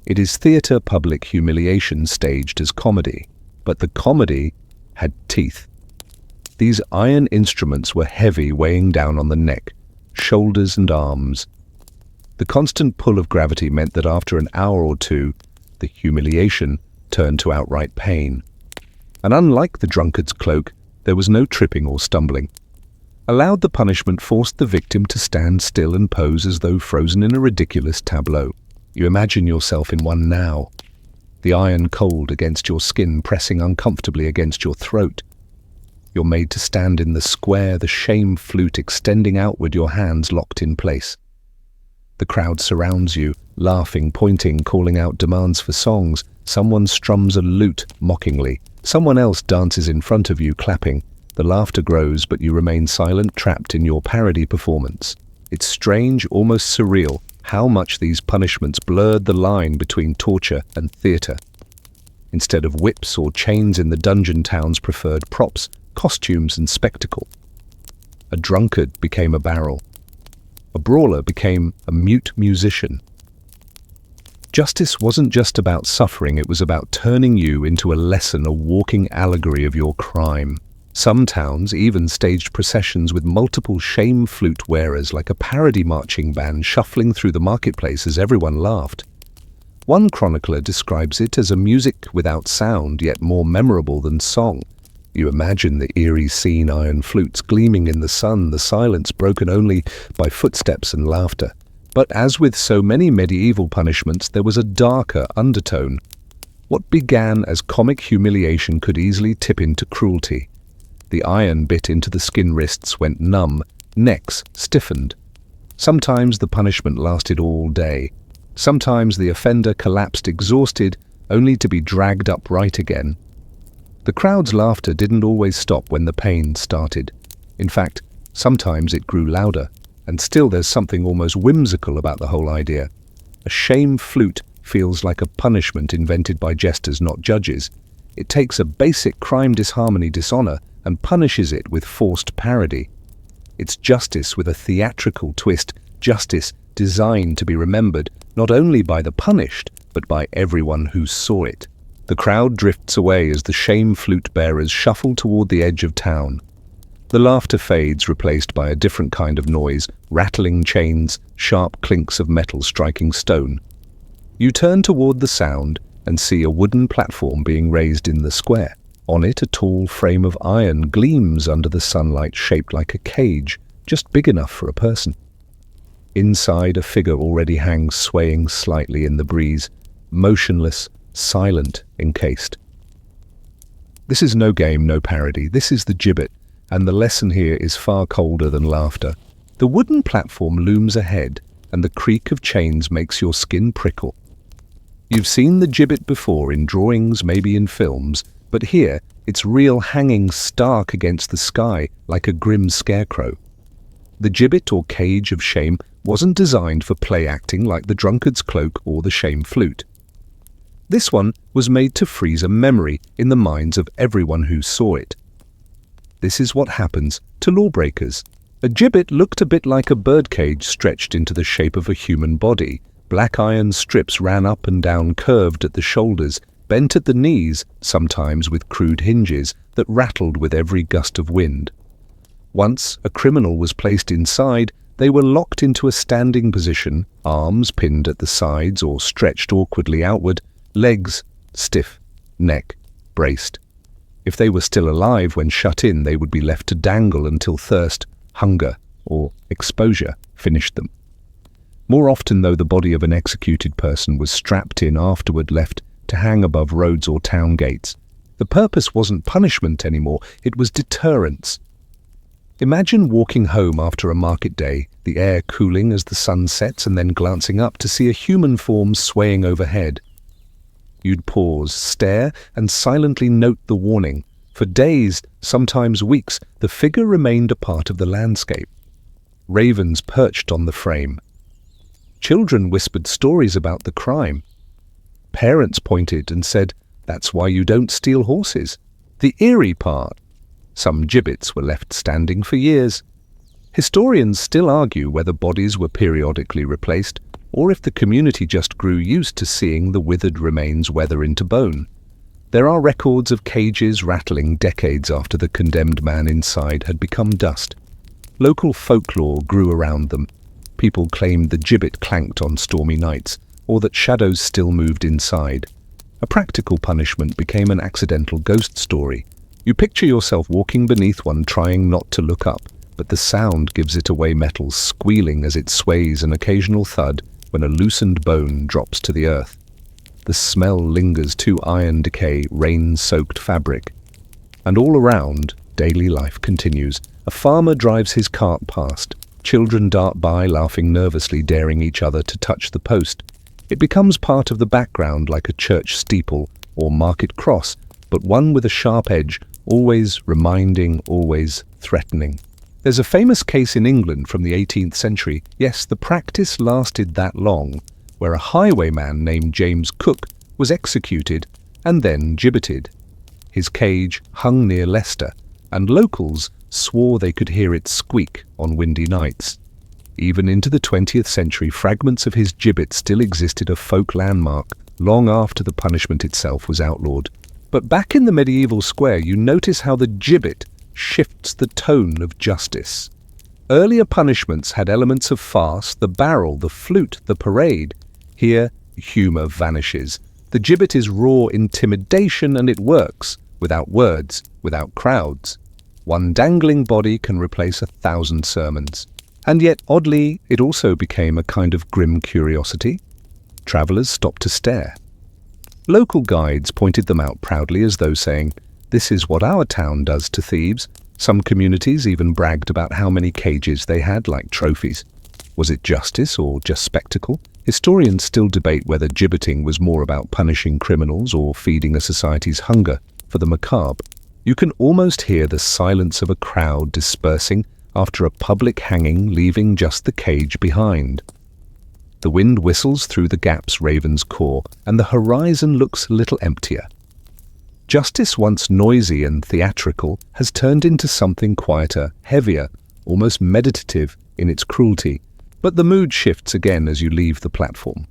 It is theatre public humiliation staged as comedy, but the comedy had teeth. These iron instruments were heavy, weighing down on the neck, shoulders and arms. The constant pull of gravity meant that after an hour or two, the humiliation turned to outright pain. And unlike the drunkard's cloak, there was no tripping or stumbling. Allowed the punishment forced the victim to stand still and pose as though frozen in a ridiculous tableau. You imagine yourself in one now, the iron cold against your skin pressing uncomfortably against your throat. You're made to stand in the square, the shame flute extending outward, your hands locked in place. The crowd surrounds you, laughing, pointing, calling out demands for songs. Someone strums a lute mockingly. Someone else dances in front of you, clapping. The laughter grows, but you remain silent, trapped in your parody performance. It's strange, almost surreal, how much these punishments blurred the line between torture and theatre. Instead of whips or chains in the dungeon town's preferred props, costumes and spectacle. A drunkard became a barrel. A brawler became a mute musician. Justice wasn't just about suffering, it was about turning you into a lesson, a walking allegory of your crime. Some towns even staged processions with multiple shame flute wearers, like a parody marching band shuffling through the marketplace as everyone laughed. One chronicler describes it as a music without sound, yet more memorable than song. You imagine the eerie scene, iron flutes gleaming in the sun, the silence broken only by footsteps and laughter. But as with so many medieval punishments, there was a darker undertone. What began as comic humiliation could easily tip into cruelty. The iron bit into the skin, wrists went numb, necks stiffened. Sometimes the punishment lasted all day. Sometimes the offender collapsed exhausted, only to be dragged upright again. The crowd's laughter didn't always stop when the pain started. In fact, sometimes it grew louder, and still there's something almost whimsical about the whole idea. A shame flute feels like a punishment invented by jesters, not judges. It takes a basic crime, disharmony, dishonor, and punishes it with forced parody. It's justice with a theatrical twist, justice designed to be remembered not only by the punished, but by everyone who saw it. The crowd drifts away as the shame flute bearers shuffle toward the edge of town. The laughter fades, replaced by a different kind of noise, rattling chains, sharp clinks of metal striking stone. You turn toward the sound and see a wooden platform being raised in the square. On it, a tall frame of iron gleams under the sunlight, shaped like a cage, just big enough for a person. Inside, a figure already hangs, swaying slightly in the breeze, motionless, silent, encased. This is no game, no parody. This is the gibbet, and the lesson here is far colder than laughter. The wooden platform looms ahead, and the creak of chains makes your skin prickle. You've seen the gibbet before, in drawings, maybe in films, but here it's real, hanging stark against the sky like a grim scarecrow. The gibbet, or cage of shame, wasn't designed for play acting like the drunkard's cloak or the shame flute. This one was made to freeze a memory in the minds of everyone who saw it. This is what happens to lawbreakers. A gibbet looked a bit like a birdcage stretched into the shape of a human body. Black iron strips ran up and down, curved at the shoulders, bent at the knees, sometimes with crude hinges that rattled with every gust of wind. Once a criminal was placed inside, they were locked into a standing position, arms pinned at the sides or stretched awkwardly outward, legs stiff, neck braced. If they were still alive when shut in, they would be left to dangle until thirst, hunger, or exposure finished them. More often, though, the body of an executed person was strapped in afterward, left to hang above roads or town gates. The purpose wasn't punishment anymore, it was deterrence. Imagine walking home after a market day, the air cooling as the sun sets, and then glancing up to see a human form swaying overhead. You'd pause, stare, and silently note the warning. For days, sometimes weeks, the figure remained a part of the landscape. Ravens perched on the frame. Children whispered stories about the crime. Parents pointed and said, "That's why you don't steal horses." The eerie part Some gibbets were left standing for years. Historians still argue whether bodies were periodically replaced or if the community just grew used to seeing the withered remains weather into bone. There are records of cages rattling decades after the condemned man inside had become dust. Local folklore grew around them. People claimed the gibbet clanked on stormy nights, or that shadows still moved inside. A practical punishment became an accidental ghost story. You picture yourself walking beneath one, trying not to look up, but the sound gives it away, metal squealing as it sways, an occasional thud when a loosened bone drops to the earth. The smell lingers to iron decay, rain-soaked fabric. And all around, daily life continues. A farmer drives his cart past. Children dart by, laughing nervously, daring each other to touch the post. It becomes part of the background, like a church steeple or market cross, but one with a sharp edge, always reminding, always threatening. There's a famous case in England from the 18th century, yes, the practice lasted that long, where a highwayman named James Cook was executed and then gibbeted. His cage hung near Leicester, and locals swore they could hear it squeak on windy nights. Even into the 20th century, fragments of his gibbet still existed, a folk landmark, long after the punishment itself was outlawed. But back in the medieval square, you notice how the gibbet shifts the tone of justice. Earlier punishments had elements of farce, the barrel, the flute, the parade. Here, humour vanishes. The gibbet is raw intimidation, and it works, without words, without crowds. One dangling body can replace 1,000 sermons. And yet, oddly, it also became a kind of grim curiosity. Travellers stopped to stare. Local guides pointed them out proudly, as though saying, "This is what our town does to thieves." Some communities even bragged about how many cages they had, like trophies. Was it justice or just spectacle? Historians still debate whether gibbeting was more about punishing criminals or feeding a society's hunger for the macabre. You can almost hear the silence of a crowd dispersing after a public hanging, leaving just the cage behind. The wind whistles through the gap's raven's core, and the horizon looks a little emptier. Justice, once noisy and theatrical, has turned into something quieter, heavier, almost meditative in its cruelty. But the mood shifts again as you leave the platform.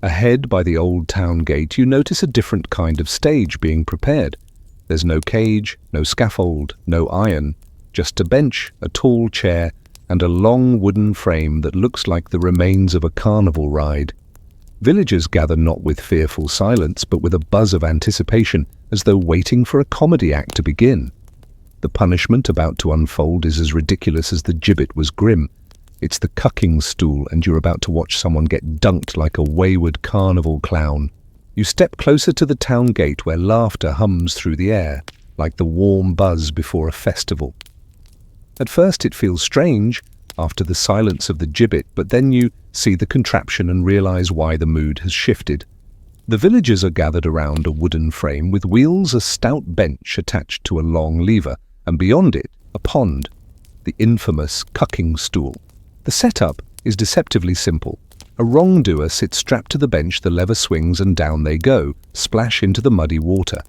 Ahead by the old town gate, you notice a different kind of stage being prepared. There's no cage, no scaffold, no iron, just a bench, a tall chair, and a long wooden frame that looks like the remains of a carnival ride. Villagers gather not with fearful silence, but with a buzz of anticipation, as though waiting for a comedy act to begin. The punishment about to unfold is as ridiculous as the gibbet was grim. It's the cucking stool, and you're about to watch someone get dunked like a wayward carnival clown. You step closer to the town gate, where laughter hums through the air, like the warm buzz before a festival. At first it feels strange, after the silence of the gibbet, but then you see the contraption and realize why the mood has shifted. The villagers are gathered around a wooden frame with wheels, a stout bench attached to a long lever, and beyond it, a pond, the infamous cucking stool. The setup is deceptively simple. A wrongdoer sits strapped to the bench, the lever swings, and down they go, splash into the muddy water.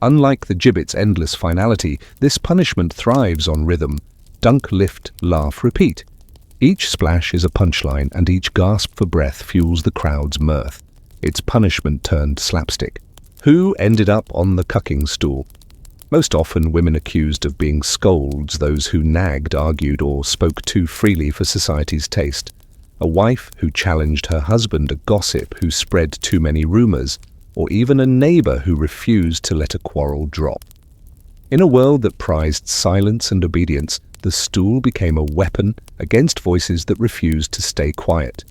Unlike the gibbet's endless finality, this punishment thrives on rhythm. Dunk, lift, laugh, repeat. Each splash is a punchline, and each gasp for breath fuels the crowd's mirth. It's punishment turned slapstick. Who ended up on the cucking stool? Most often women accused of being scolds, those who nagged, argued, or spoke too freely for society's taste. A wife who challenged her husband, a gossip who spread too many rumors, or even a neighbor who refused to let a quarrel drop. In a world that prized silence and obedience, the stool became a weapon against voices that refused to stay quiet.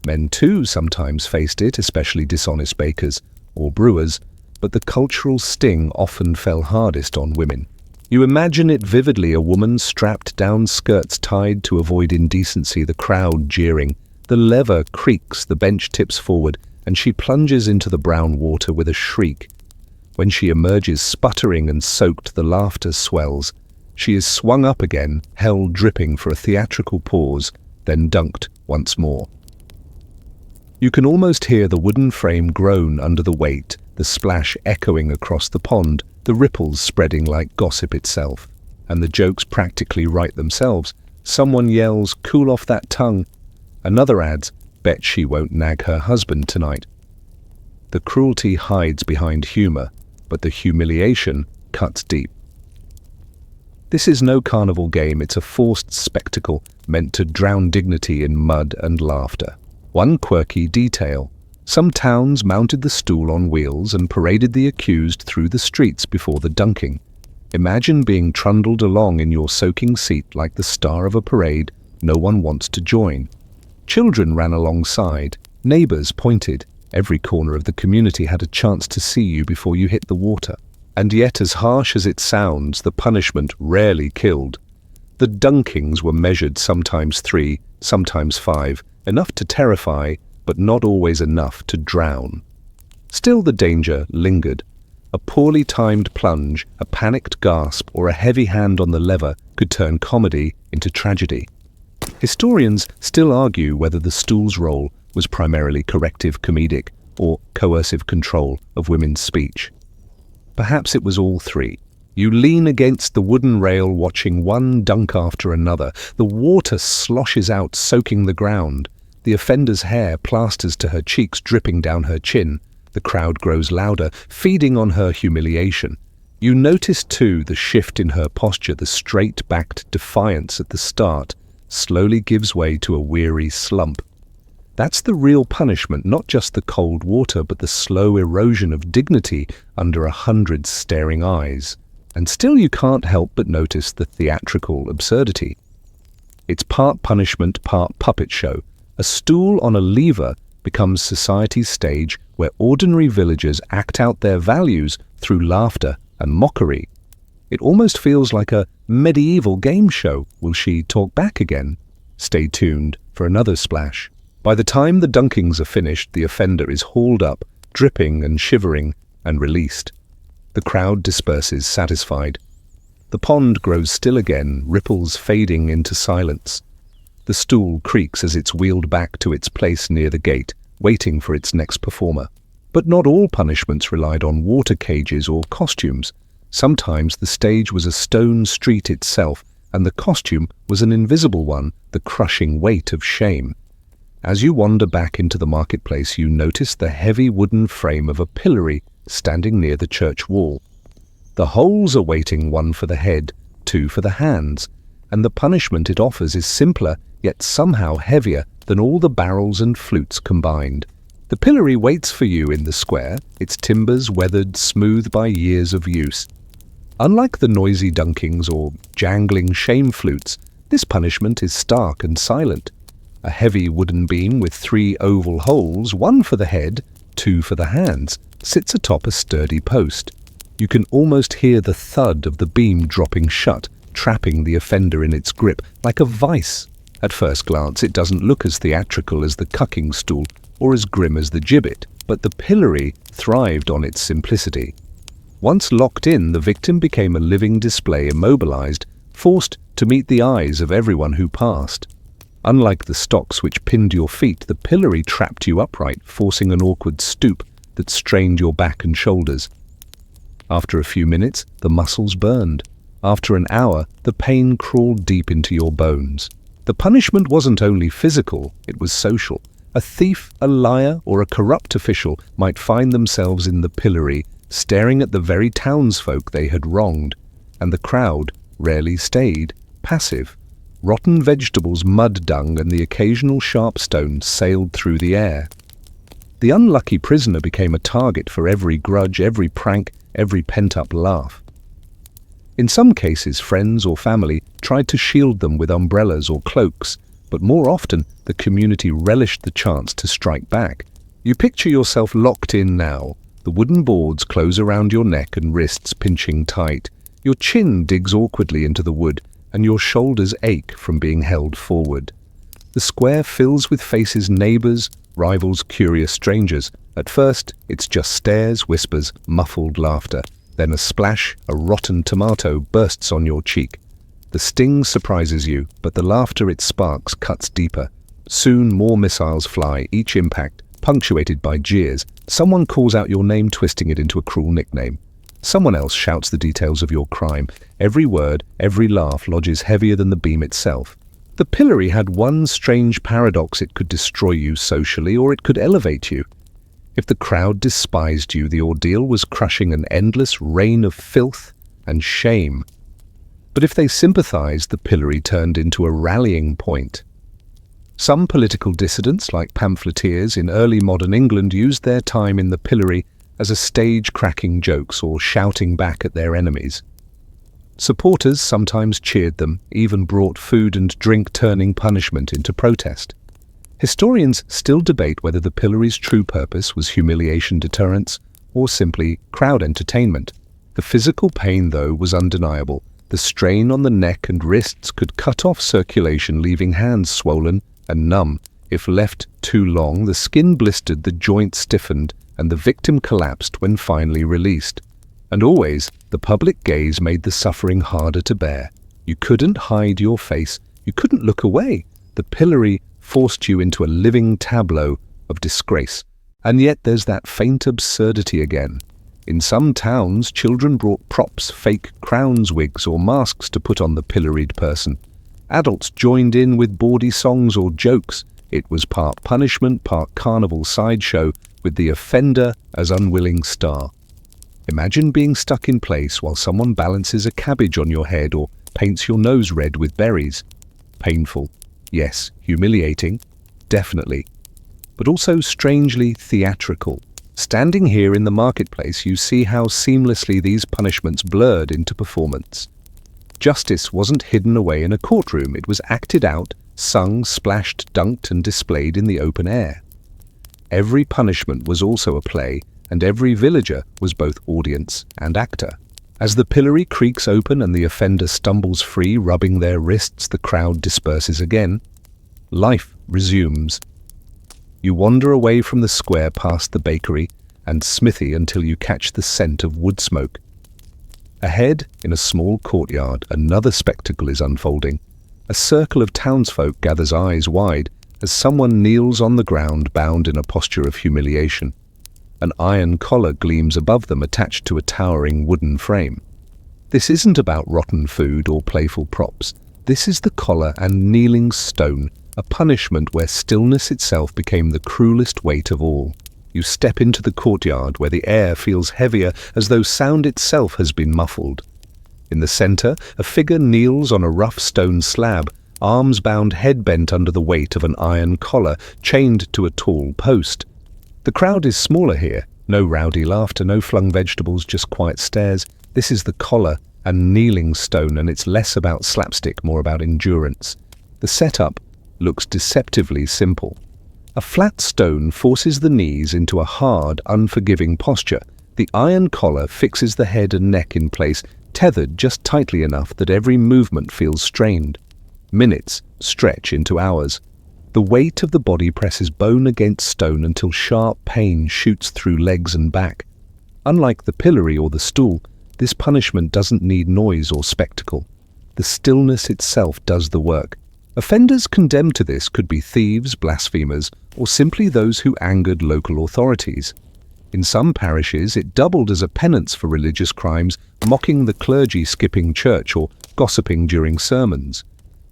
Men too sometimes faced it, especially dishonest bakers or brewers, but the cultural sting often fell hardest on women. You imagine it vividly, a woman strapped down, skirts tied to avoid indecency, the crowd jeering. The lever creaks, the bench tips forward, and she plunges into the brown water with a shriek. When she emerges sputtering and soaked, the laughter swells. She is swung up again, held dripping for a theatrical pause, then dunked once more. You can almost hear the wooden frame groan under the weight, the splash echoing across the pond, the ripples spreading like gossip itself. and the jokes practically write themselves. Someone yells, "Cool off that tongue." Another adds, "Bet she won't nag her husband tonight." The cruelty hides behind humor, but the humiliation cuts deep. This is no carnival game, it's a forced spectacle meant to drown dignity in mud and laughter. One quirky detail: some towns mounted the stool on wheels and paraded the accused through the streets before the dunking. Imagine being trundled along in your soaking seat like the star of a parade no one wants to join. Children ran alongside, neighbors pointed, every corner of the community had a chance to see you before you hit the water. And yet, as harsh as it sounds, the punishment rarely killed. The dunkings were measured, sometimes 3, sometimes 5, enough to terrify, but not always enough to drown. Still, the danger lingered. A poorly timed plunge, a panicked gasp, or a heavy hand on the lever could turn comedy into tragedy. Historians still argue whether the stool's role was primarily corrective comedic or coercive control of women's speech. Perhaps it was all three. You lean against the wooden rail watching one dunk after another. The water sloshes out, soaking the ground. The offender's hair plasters to her cheeks, dripping down her chin. The crowd grows louder, feeding on her humiliation. You notice, too, the shift in her posture. The straight-backed defiance at the start slowly gives way to a weary slump. That's the real punishment, not just the cold water, but the slow erosion of dignity under 100 staring eyes. And still you can't help but notice the theatrical absurdity. It's part punishment, part puppet show. A stool on a lever becomes society's stage where ordinary villagers act out their values through laughter and mockery. It almost feels like a medieval game show. Will she talk back again? Stay tuned for another splash. By the time the dunkings are finished, the offender is hauled up, dripping and shivering, and released. The crowd disperses, satisfied. The pond grows still again, ripples fading into silence. The stool creaks as it's wheeled back to its place near the gate, waiting for its next performer. But not all punishments relied on water cages or costumes. Sometimes the stage was a stone street itself, and the costume was an invisible one, the crushing weight of shame. As you wander back into the marketplace, you notice the heavy wooden frame of a pillory standing near the church wall. The holes are waiting, one for the head, 2 for the hands, and the punishment it offers is simpler, yet somehow heavier than all the barrels and flutes combined. The pillory waits for you in the square, its timbers weathered, smooth by years of use. Unlike the noisy dunkings or jangling shame flutes, this punishment is stark and silent. A heavy wooden beam with 3 oval holes, 1 for the head, 2 for the hands, sits atop a sturdy post. You can almost hear the thud of the beam dropping shut, trapping the offender in its grip like a vice. At first glance, it doesn't look as theatrical as the cucking stool or as grim as the gibbet, but the pillory thrived on its simplicity. Once locked in, the victim became a living display, immobilized, forced to meet the eyes of everyone who passed. Unlike the stocks which pinned your feet, the pillory trapped you upright, forcing an awkward stoop that strained your back and shoulders. After a few minutes, the muscles burned. After an hour, the pain crawled deep into your bones. The punishment wasn't only physical, it was social. A thief, a liar, or a corrupt official might find themselves in the pillory, staring at the very townsfolk they had wronged, and the crowd rarely stayed passive. Rotten vegetables, mud dung, and the occasional sharp stone sailed through the air. The unlucky prisoner became a target for every grudge, every prank, every pent-up laugh. In some cases, friends or family tried to shield them with umbrellas or cloaks, but more often the community relished the chance to strike back. You picture yourself locked in now, the wooden boards close around your neck and wrists pinching tight. Your chin digs awkwardly into the wood, and your shoulders ache from being held forward. The square fills with faces, neighbors, rivals, curious strangers. At first, it's just stares, whispers, muffled laughter. Then a splash, a rotten tomato bursts on your cheek. The sting surprises you, but the laughter it sparks cuts deeper. Soon more missiles fly, each impact punctuated by jeers. Someone calls out your name, twisting it into a cruel nickname. Someone else shouts the details of your crime. Every word, every laugh lodges heavier than the beam itself. The pillory had one strange paradox: it could destroy you socially, or it could elevate you. If the crowd despised you, the ordeal was crushing an endless rain of filth and shame. But if they sympathized, the pillory turned into a rallying point. Some political dissidents, like pamphleteers in early modern England, used their time in the pillory as a stage cracking jokes or shouting back at their enemies. Supporters sometimes cheered them, even brought food and drink, turning punishment into protest. Historians still debate whether the pillory's true purpose was humiliation deterrence or simply crowd entertainment. The physical pain, though, was undeniable. The strain on the neck and wrists could cut off circulation, leaving hands swollen and numb. If left too long, the skin blistered, the joint stiffened, and the victim collapsed when finally released. And always, the public gaze made the suffering harder to bear. You couldn't hide your face. You couldn't look away. The pillory forced you into a living tableau of disgrace. And yet there's that faint absurdity again. In some towns, children brought props, fake crowns, wigs, or masks to put on the pilloried person. Adults joined in with bawdy songs or jokes. It was part punishment, part carnival sideshow, with the offender as unwilling star. Imagine being stuck in place while someone balances a cabbage on your head or paints your nose red with berries. Painful, yes. Humiliating, definitely. But also strangely theatrical. Standing here in the marketplace, you see how seamlessly these punishments blurred into performance. Justice wasn't hidden away in a courtroom. It was acted out, sung, splashed, dunked, and displayed in the open air. Every punishment was also a play, and every villager was both audience and actor. As the pillory creaks open and the offender stumbles free, rubbing their wrists, the crowd disperses again. Life resumes. You wander away from the square past the bakery and smithy until you catch the scent of wood smoke. Ahead, in a small courtyard, another spectacle is unfolding. A circle of townsfolk gathers, eyes wide, as someone kneels on the ground, bound in a posture of humiliation. An iron collar gleams above them, attached to a towering wooden frame. This isn't about rotten food or playful props. This is the collar and kneeling stone, a punishment where stillness itself became the cruelest weight of all. You step into the courtyard where the air feels heavier, as though sound itself has been muffled. In the center, a figure kneels on a rough stone slab, arms bound, head bent under the weight of an iron collar chained to a tall post. The crowd is smaller here. No rowdy laughter, no flung vegetables, just quiet stares. This is the collar and kneeling stone, and it's less about slapstick, more about endurance. The setup looks deceptively simple. A flat stone forces the knees into a hard, unforgiving posture. The iron collar fixes the head and neck in place, tethered just tightly enough that every movement feels strained. Minutes stretch into hours. The weight of the body presses bone against stone until sharp pain shoots through legs and back. Unlike the pillory or the stool, this punishment doesn't need noise or spectacle. The stillness itself does the work. Offenders condemned to this could be thieves, blasphemers, or simply those who angered local authorities. In some parishes, it doubled as a penance for religious crimes, mocking the clergy skipping church or gossiping during sermons.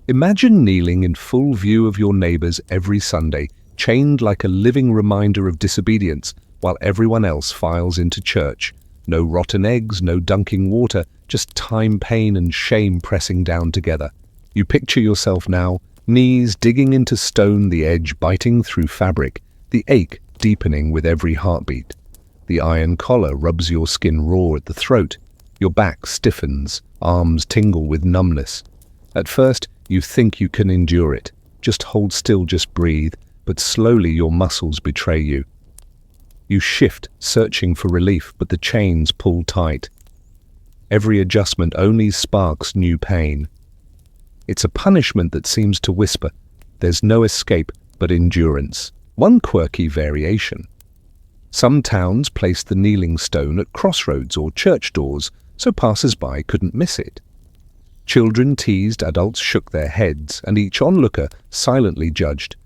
Imagine kneeling in full view of your neighbors every Sunday, chained like a living reminder of disobedience, while everyone else files into church. No rotten eggs, no dunking water, just time, pain, and shame pressing down together. You picture yourself now, knees digging into stone, the edge biting through fabric, the ache deepening with every heartbeat. The iron collar rubs your skin raw at the throat. Your back stiffens, arms tingle with numbness. At first, you think you can endure it. Just hold still, just breathe, but slowly your muscles betray you. You shift, searching for relief, but the chains pull tight. Every adjustment only sparks new pain. It's a punishment that seems to whisper, there's no escape but endurance. One quirky variation. Some towns placed the kneeling stone at crossroads or church doors so passers-by couldn't miss it. Children teased, adults shook their heads, and each onlooker silently judged.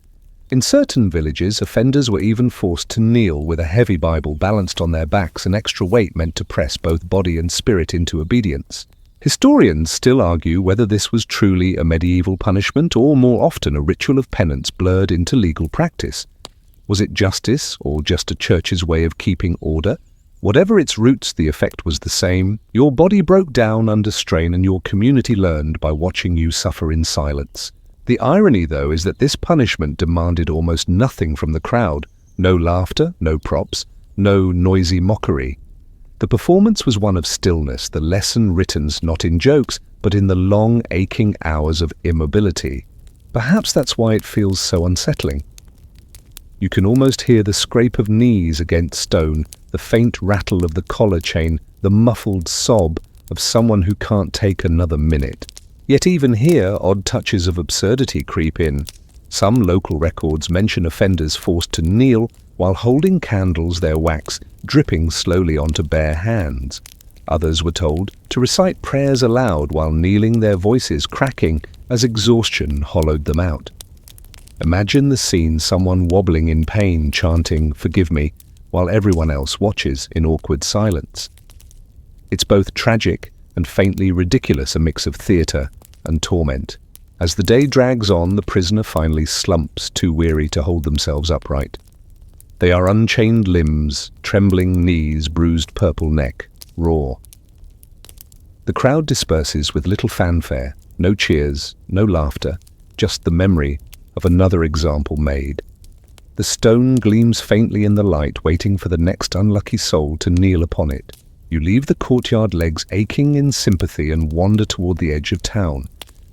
In certain villages, offenders were even forced to kneel with a heavy Bible balanced on their backs, an extra weight meant to press both body and spirit into obedience. Historians still argue whether this was truly a medieval punishment or more often a ritual of penance blurred into legal practice. Was it justice or just a church's way of keeping order? Whatever its roots, the effect was the same. Your body broke down under strain and your community learned by watching you suffer in silence. The irony, though, is that this punishment demanded almost nothing from the crowd. No laughter, no props, no noisy mockery. The performance was one of stillness, the lesson written not in jokes, but in the long, aching hours of immobility. Perhaps that's why it feels so unsettling. You can almost hear the scrape of knees against stone, the faint rattle of the collar chain, the muffled sob of someone who can't take another minute. Yet even here, odd touches of absurdity creep in. Some local records mention offenders forced to kneel while holding candles, their wax dripping slowly onto bare hands. Others were told to recite prayers aloud while kneeling, their voices cracking as exhaustion hollowed them out. Imagine the scene, someone wobbling in pain, chanting, "Forgive me," while everyone else watches in awkward silence. It's both tragic and faintly ridiculous, a mix of theatre and torment. As the day drags on, the prisoner finally slumps, too weary to hold themselves upright. They are unchained limbs, trembling knees, bruised purple neck, raw. The crowd disperses with little fanfare, no cheers, no laughter, just the memory of another example made. The stone gleams faintly in the light, waiting for the next unlucky soul to kneel upon it. You leave the courtyard, legs aching in sympathy, and wander toward the edge of town.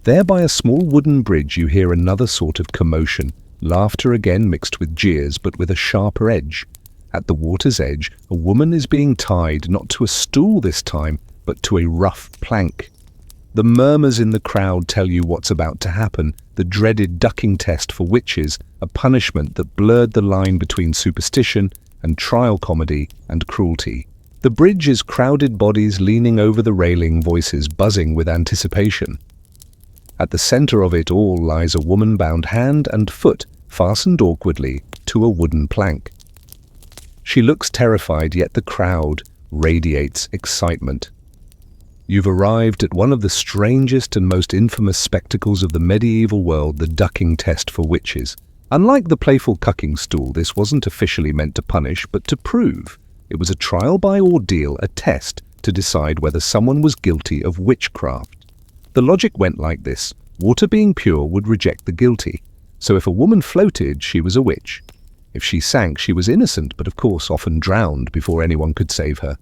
There, by a small wooden bridge, you hear another sort of commotion, laughter again mixed with jeers, but with a sharper edge. At the water's edge, a woman is being tied, not to a stool this time, but to a rough plank. The murmurs in the crowd tell you what's about to happen, the dreaded ducking test for witches, a punishment that blurred the line between superstition and trial comedy and cruelty. The bridge is crowded, bodies leaning over the railing, voices buzzing with anticipation. At the center of it all lies a woman bound hand and foot, fastened awkwardly to a wooden plank. She looks terrified, yet the crowd radiates excitement. You've arrived at one of the strangest and most infamous spectacles of the medieval world, the ducking test for witches. Unlike the playful cucking stool, this wasn't officially meant to punish, but to prove. It was a trial by ordeal, a test to decide whether someone was guilty of witchcraft. The logic went like this: water being pure would reject the guilty. So if a woman floated, she was a witch. If she sank, she was innocent, but of course often drowned before anyone could save her.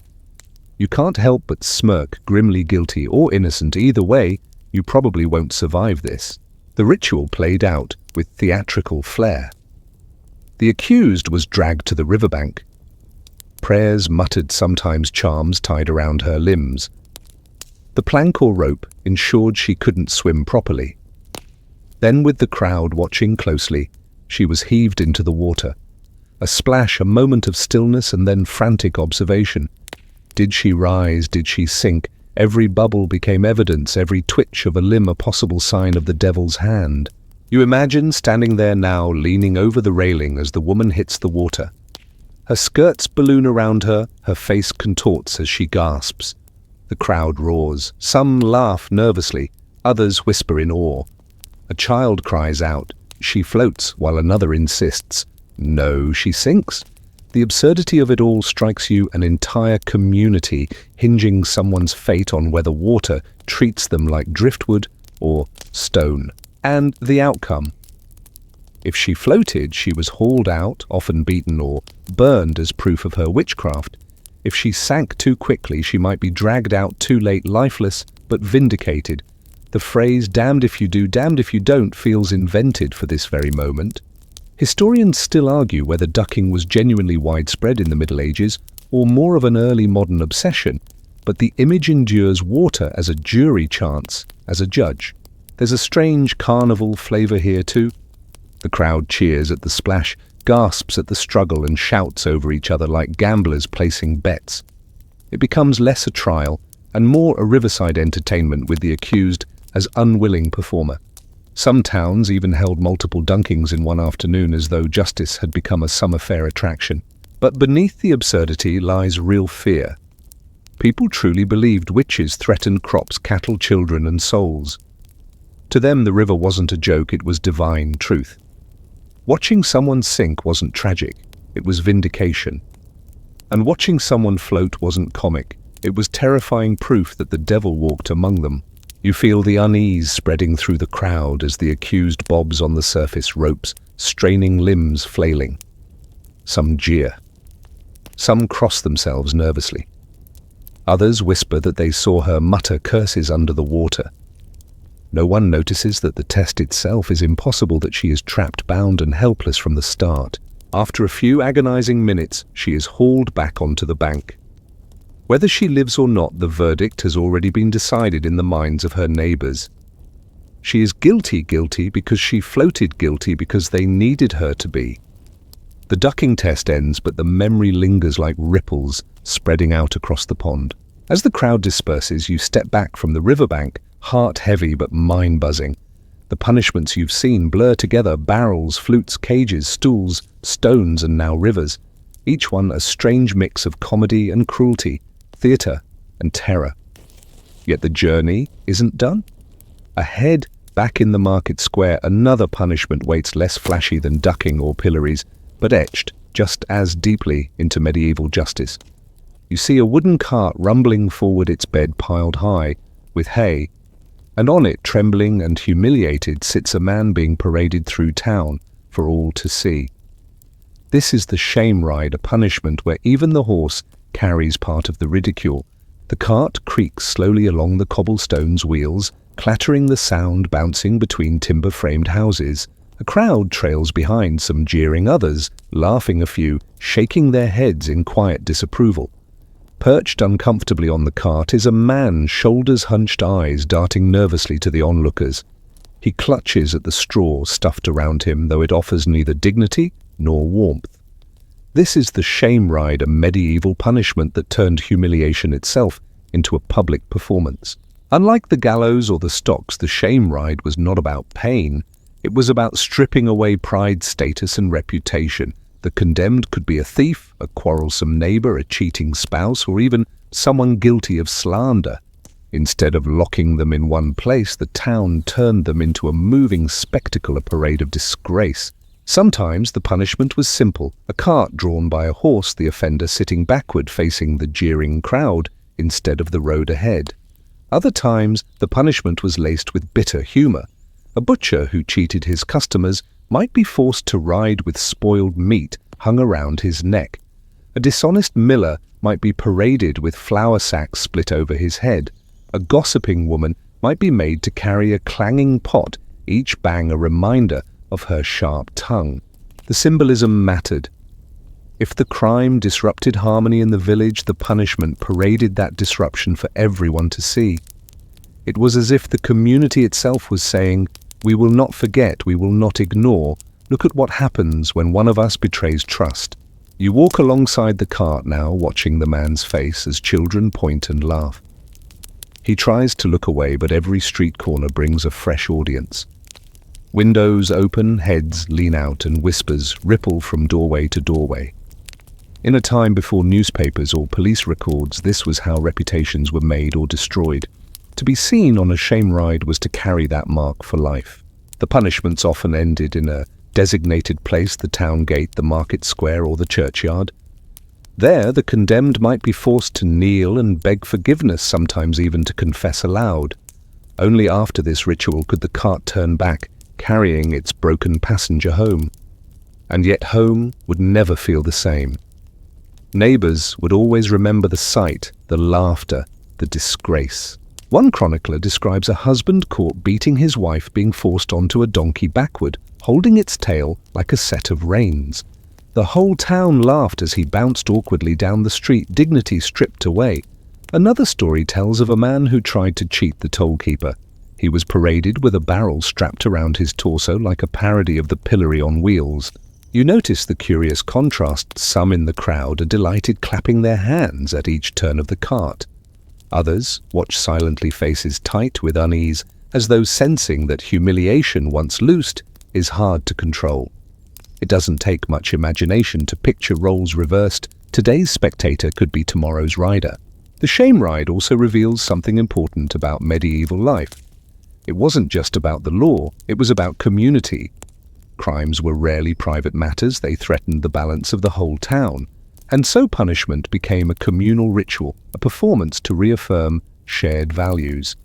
You can't help but smirk, grimly guilty or innocent. Either way, you probably won't survive this. The ritual played out with theatrical flair. The accused was dragged to the riverbank. Prayers muttered, sometimes charms tied around her limbs. The plank or rope ensured she couldn't swim properly. Then, with the crowd watching closely, she was heaved into the water. A splash, a moment of stillness, and then frantic observation. Did she rise? Did she sink? Every bubble became evidence, every twitch of a limb a possible sign of the devil's hand. You imagine standing there now, leaning over the railing as the woman hits the water. Her skirts balloon around her, her face contorts as she gasps. The crowd roars. Some laugh nervously, others whisper in awe. A child cries out. She floats, while another insists. No, she sinks. The absurdity of it all strikes you, an entire community hinging someone's fate on whether water treats them like driftwood or stone. And the outcome. If she floated, she was hauled out, often beaten or burned as proof of her witchcraft. If she sank too quickly, she might be dragged out too late, lifeless but vindicated. The phrase "damned if you do, damned if you don't" feels invented for this very moment. Historians still argue whether ducking was genuinely widespread in the Middle Ages or more of an early modern obsession, but the image endures: water as a jury, chance as a judge. There's a strange carnival flavor here too. The crowd cheers at the splash, gasps at the struggle, and shouts over each other like gamblers placing bets. It becomes less a trial and more a riverside entertainment, with the accused as unwilling performer. Some towns even held multiple dunkings in one afternoon as though justice had become a summer fair attraction. But beneath the absurdity lies real fear. People truly believed witches threatened crops, cattle, children, and souls. To them, the river wasn't a joke, it was divine truth. Watching someone sink wasn't tragic, it was vindication. And watching someone float wasn't comic, it was terrifying proof that the devil walked among them. You feel the unease spreading through the crowd as the accused bobs on the surface, ropes, straining limbs flailing. Some jeer. Some cross themselves nervously. Others whisper that they saw her mutter curses under the water. No one notices that the test itself is impossible, that she is trapped, bound, and helpless from the start. After a few agonizing minutes, she is hauled back onto the bank. Whether she lives or not, the verdict has already been decided in the minds of her neighbors. She is guilty because she floated, guilty because they needed her to be. The ducking test ends, but the memory lingers like ripples spreading out across the pond. As the crowd disperses, you step back from the riverbank, heart heavy but mind buzzing. The punishments you've seen blur together: barrels, flutes, cages, stools, stones, and now rivers. Each one a strange mix of comedy and cruelty, theater and terror. Yet the journey isn't done. Ahead, back in the market square, another punishment waits, less flashy than ducking or pillories, but etched just as deeply into medieval justice. You see a wooden cart rumbling forward, its bed piled high with hay, and on it, trembling and humiliated, sits a man being paraded through town for all to see. This is the shame ride, a punishment where even the horse carries part of the ridicule. The cart creaks slowly along the cobblestone's wheels, clattering, the sound bouncing between timber-framed houses. A crowd trails behind, some jeering, others laughing, a few shaking their heads in quiet disapproval. Perched uncomfortably on the cart is a man, shoulders hunched, eyes darting nervously to the onlookers. He clutches at the straw stuffed around him, though it offers neither dignity nor warmth. This is the shame ride, a medieval punishment that turned humiliation itself into a public performance. Unlike the gallows or the stocks, the shame ride was not about pain. It was about stripping away pride, status, and reputation. The condemned could be a thief, a quarrelsome neighbor, a cheating spouse, or even someone guilty of slander. Instead of locking them in one place, the town turned them into a moving spectacle, a parade of disgrace. Sometimes the punishment was simple: a cart drawn by a horse, the offender sitting backward facing the jeering crowd instead of the road ahead. Other times the punishment was laced with bitter humor. A butcher who cheated his customers might be forced to ride with spoiled meat hung around his neck. A dishonest miller might be paraded with flour sacks split over his head. A gossiping woman might be made to carry a clanging pot, each bang a reminder of her sharp tongue. The symbolism mattered. If the crime disrupted harmony in the village, the punishment paraded that disruption for everyone to see. It was as if the community itself was saying, "We will not forget, we will not ignore. Look at what happens when one of us betrays trust." You walk alongside the cart now, watching the man's face as children point and laugh. He tries to look away, but every street corner brings a fresh audience. Windows open, heads lean out, and whispers ripple from doorway to doorway. In a time before newspapers or police records, this was how reputations were made or destroyed. To be seen on a shame ride was to carry that mark for life. The punishments often ended in a designated place: the town gate, the market square, or the churchyard. There, the condemned might be forced to kneel and beg forgiveness, sometimes even to confess aloud. Only after this ritual could the cart turn back, carrying its broken passenger home. And yet home would never feel the same. Neighbors would always remember the sight, the laughter, the disgrace. One chronicler describes a husband caught beating his wife being forced onto a donkey backward, holding its tail like a set of reins. The whole town laughed as he bounced awkwardly down the street, dignity stripped away. Another story tells of a man who tried to cheat the tollkeeper. He was paraded with a barrel strapped around his torso like a parody of the pillory on wheels. You notice the curious contrast. Some in the crowd are delighted, clapping their hands at each turn of the cart. Others watch silently, faces tight with unease, as though sensing that humiliation once loosed is hard to control. It doesn't take much imagination to picture roles reversed. Today's spectator could be tomorrow's rider. The shame ride also reveals something important about medieval life. It wasn't just about the law, it was about community. Crimes were rarely private matters, they threatened the balance of the whole town. And so punishment became a communal ritual, a performance to reaffirm shared values.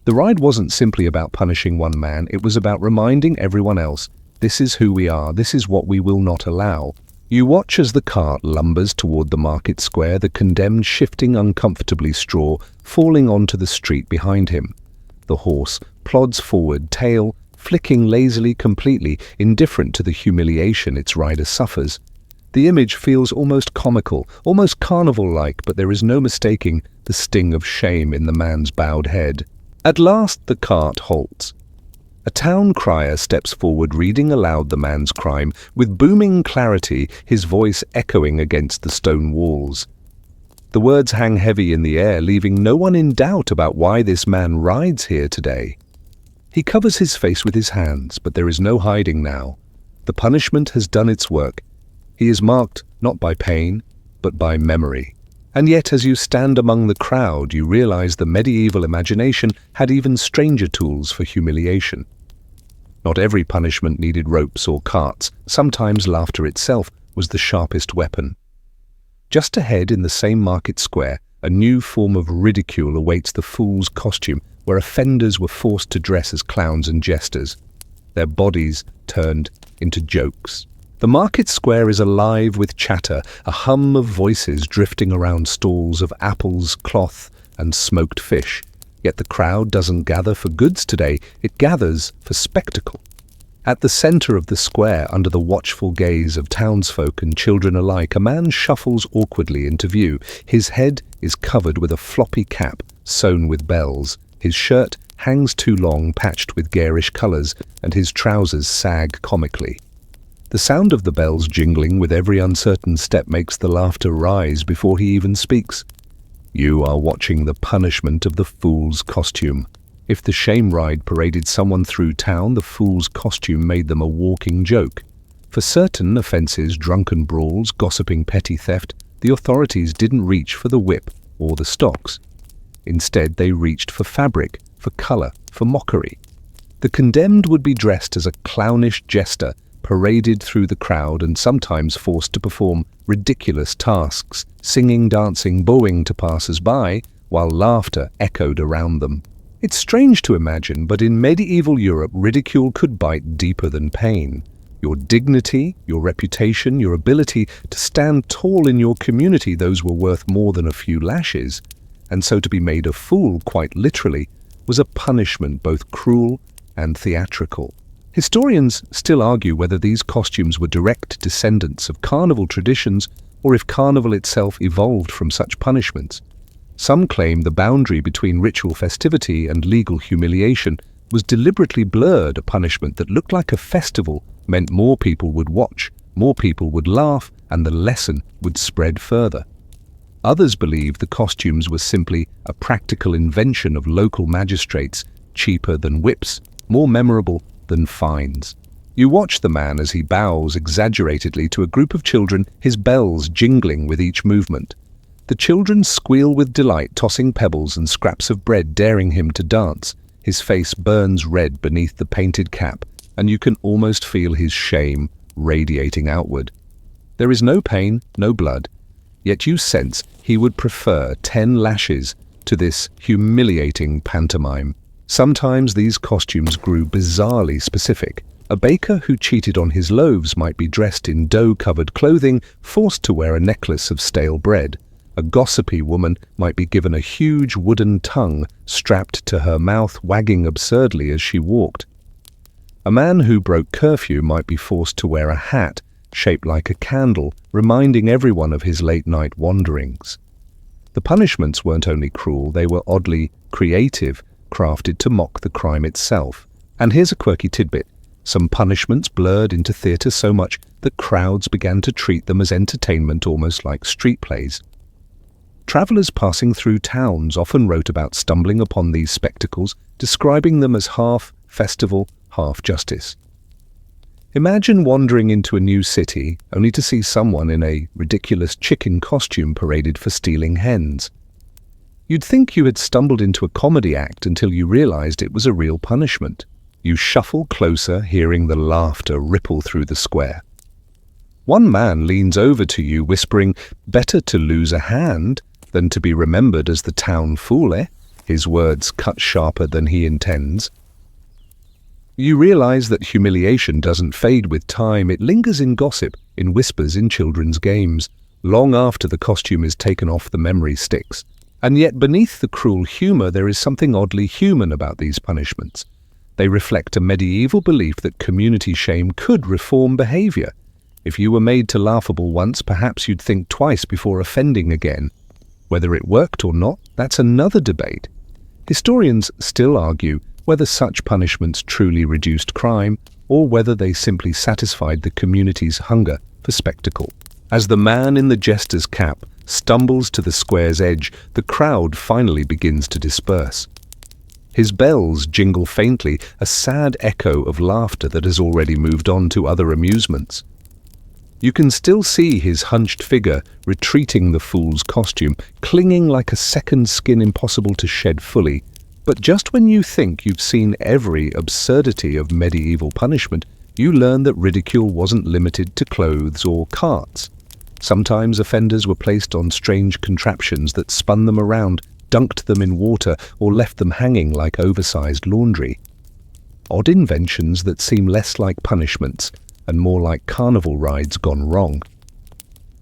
The ride wasn't simply about punishing one man, it was about reminding everyone else, this is who we are, this is what we will not allow. You watch as the cart lumbers toward the market square, the condemned shifting uncomfortably, straw falling onto the street behind him. The horse plods forward, tail flicking lazily, completely indifferent to the humiliation its rider suffers. The image feels almost comical, almost carnival-like, but there is no mistaking the sting of shame in the man's bowed head. At last the cart halts. A town crier steps forward, reading aloud the man's crime, with booming clarity, his voice echoing against the stone walls. The words hang heavy in the air, leaving no one in doubt about why this man rides here today. He covers his face with his hands, but there is no hiding now. The punishment has done its work. He is marked not by pain, but by memory. And yet, as you stand among the crowd, you realize the medieval imagination had even stranger tools for humiliation. Not every punishment needed ropes or carts. Sometimes laughter itself was the sharpest weapon. Just ahead in the same market square, a new form of ridicule awaits the fool's costume, where offenders were forced to dress as clowns and jesters, their bodies turned into jokes. The market square is alive with chatter, a hum of voices drifting around stalls of apples, cloth, and smoked fish. Yet the crowd doesn't gather for goods today, it gathers for spectacle. At the center of the square, under the watchful gaze of townsfolk and children alike, a man shuffles awkwardly into view. His head is covered with a floppy cap sewn with bells. His shirt hangs too long, patched with garish colors, and his trousers sag comically. The sound of the bells jingling with every uncertain step makes the laughter rise before he even speaks. You are watching the punishment of the fool's costume. If the shame ride paraded someone through town, the fool's costume made them a walking joke. For certain offenses, drunken brawls, gossiping petty theft, the authorities didn't reach for the whip or the stocks. Instead, they reached for fabric, for color, for mockery. The condemned would be dressed as a clownish jester, paraded through the crowd and sometimes forced to perform ridiculous tasks, singing, dancing, bowing to passers-by, while laughter echoed around them. It's strange to imagine, but in medieval Europe, ridicule could bite deeper than pain. Your dignity, your reputation, your ability to stand tall in your community, those were worth more than a few lashes. And so to be made a fool, quite literally, was a punishment both cruel and theatrical. Historians still argue whether these costumes were direct descendants of carnival traditions or if carnival itself evolved from such punishments. Some claim the boundary between ritual festivity and legal humiliation was deliberately blurred. A punishment that looked like a festival meant more people would watch, more people would laugh, and the lesson would spread further. Others believe the costumes were simply a practical invention of local magistrates, cheaper than whips, more memorable than fines. You watch the man as he bows exaggeratedly to a group of children, his bells jingling with each movement. The children squeal with delight, tossing pebbles and scraps of bread, daring him to dance. His face burns red beneath the painted cap, and you can almost feel his shame radiating outward. There is no pain, no blood, yet you sense he would prefer 10 lashes to this humiliating pantomime. Sometimes these costumes grew bizarrely specific. A baker who cheated on his loaves might be dressed in dough-covered clothing, forced to wear a necklace of stale bread. A gossipy woman might be given a huge wooden tongue strapped to her mouth, wagging absurdly as she walked. A man who broke curfew might be forced to wear a hat shaped like a candle, reminding everyone of his late-night wanderings. The punishments weren't only cruel, they were oddly creative, crafted to mock the crime itself. And here's a quirky tidbit. Some punishments blurred into theatre so much that crowds began to treat them as entertainment, almost like street plays. Travelers passing through towns often wrote about stumbling upon these spectacles, describing them as half festival, half justice. Imagine wandering into a new city only to see someone in a ridiculous chicken costume paraded for stealing hens. You'd think you had stumbled into a comedy act until you realized it was a real punishment. You shuffle closer, hearing the laughter ripple through the square. One man leans over to you, whispering, "Better to lose a hand than to be remembered as the town fool, eh?" His words cut sharper than he intends. You realize that humiliation doesn't fade with time. It lingers in gossip, in whispers in children's games, long after the costume is taken off the memory sticks. And yet beneath the cruel humor there is something oddly human about these punishments. They reflect a medieval belief that community shame could reform behavior. If you were made to laughable once, perhaps you'd think twice before offending again. Whether it worked or not, that's another debate. Historians still argue whether such punishments truly reduced crime or whether they simply satisfied the community's hunger for spectacle. As the man in the jester's cap stumbles to the square's edge, the crowd finally begins to disperse. His bells jingle faintly, a sad echo of laughter that has already moved on to other amusements. You can still see his hunched figure retreating the fool's costume, clinging like a second skin impossible to shed fully. But just when you think you've seen every absurdity of medieval punishment, you learn that ridicule wasn't limited to clothes or carts. Sometimes offenders were placed on strange contraptions that spun them around, dunked them in water, or left them hanging like oversized laundry. Odd inventions that seem less like punishments and more like carnival rides gone wrong.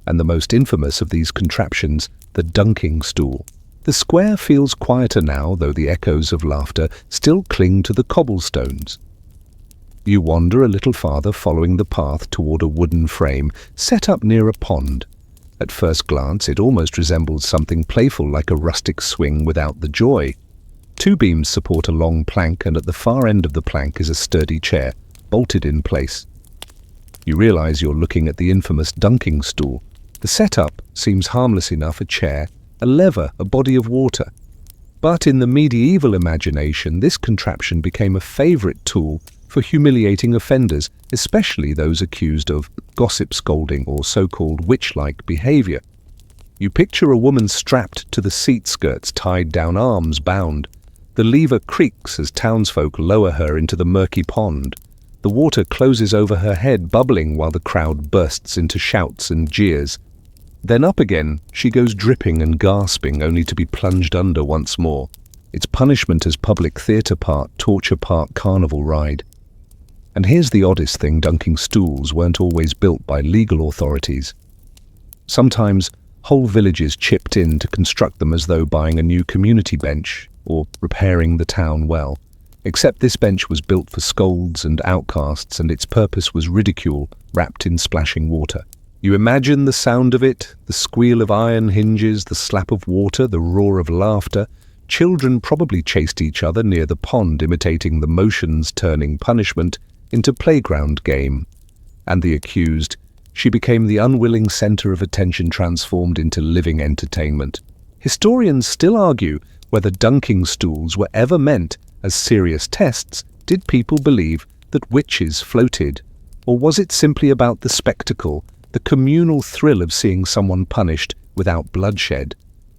And the most infamous of these contraptions, the dunking stool. The square feels quieter now, though the echoes of laughter still cling to the cobblestones. You wander a little farther, following the path toward a wooden frame set up near a pond. At first glance, it almost resembles something playful like a rustic swing without the joy. Two beams support a long plank, and at the far end of the plank is a sturdy chair, bolted in place. You realize you're looking at the infamous dunking stool. The setup seems harmless enough: a chair, a lever, a body of water. But in the medieval imagination, this contraption became a favorite tool for humiliating offenders, especially those accused of gossip scolding or so-called witch-like behavior. You picture a woman strapped to the seat skirts, tied down, arms bound. The lever creaks as townsfolk lower her into the murky pond. The water closes over her head, bubbling while the crowd bursts into shouts and jeers. Then up again, she goes dripping and gasping, only to be plunged under once more. It's punishment as public theatre part, torture part, carnival ride. And here's the oddest thing: dunking stools weren't always built by legal authorities. Sometimes whole villages chipped in to construct them, as though buying a new community bench or repairing the town well. Except this bench was built for scolds and outcasts, and its purpose was ridicule wrapped in splashing water. You imagine the sound of it, the squeal of iron hinges, the slap of water, the roar of laughter. Children probably chased each other near the pond, imitating the motions, turning punishment into playground game. And the accused, she became the unwilling center of attention, transformed into living entertainment. Historians still argue whether dunking stools were ever meant as serious tests. Did people believe that witches floated? Or was it simply about the spectacle, the communal thrill of seeing someone punished without bloodshed?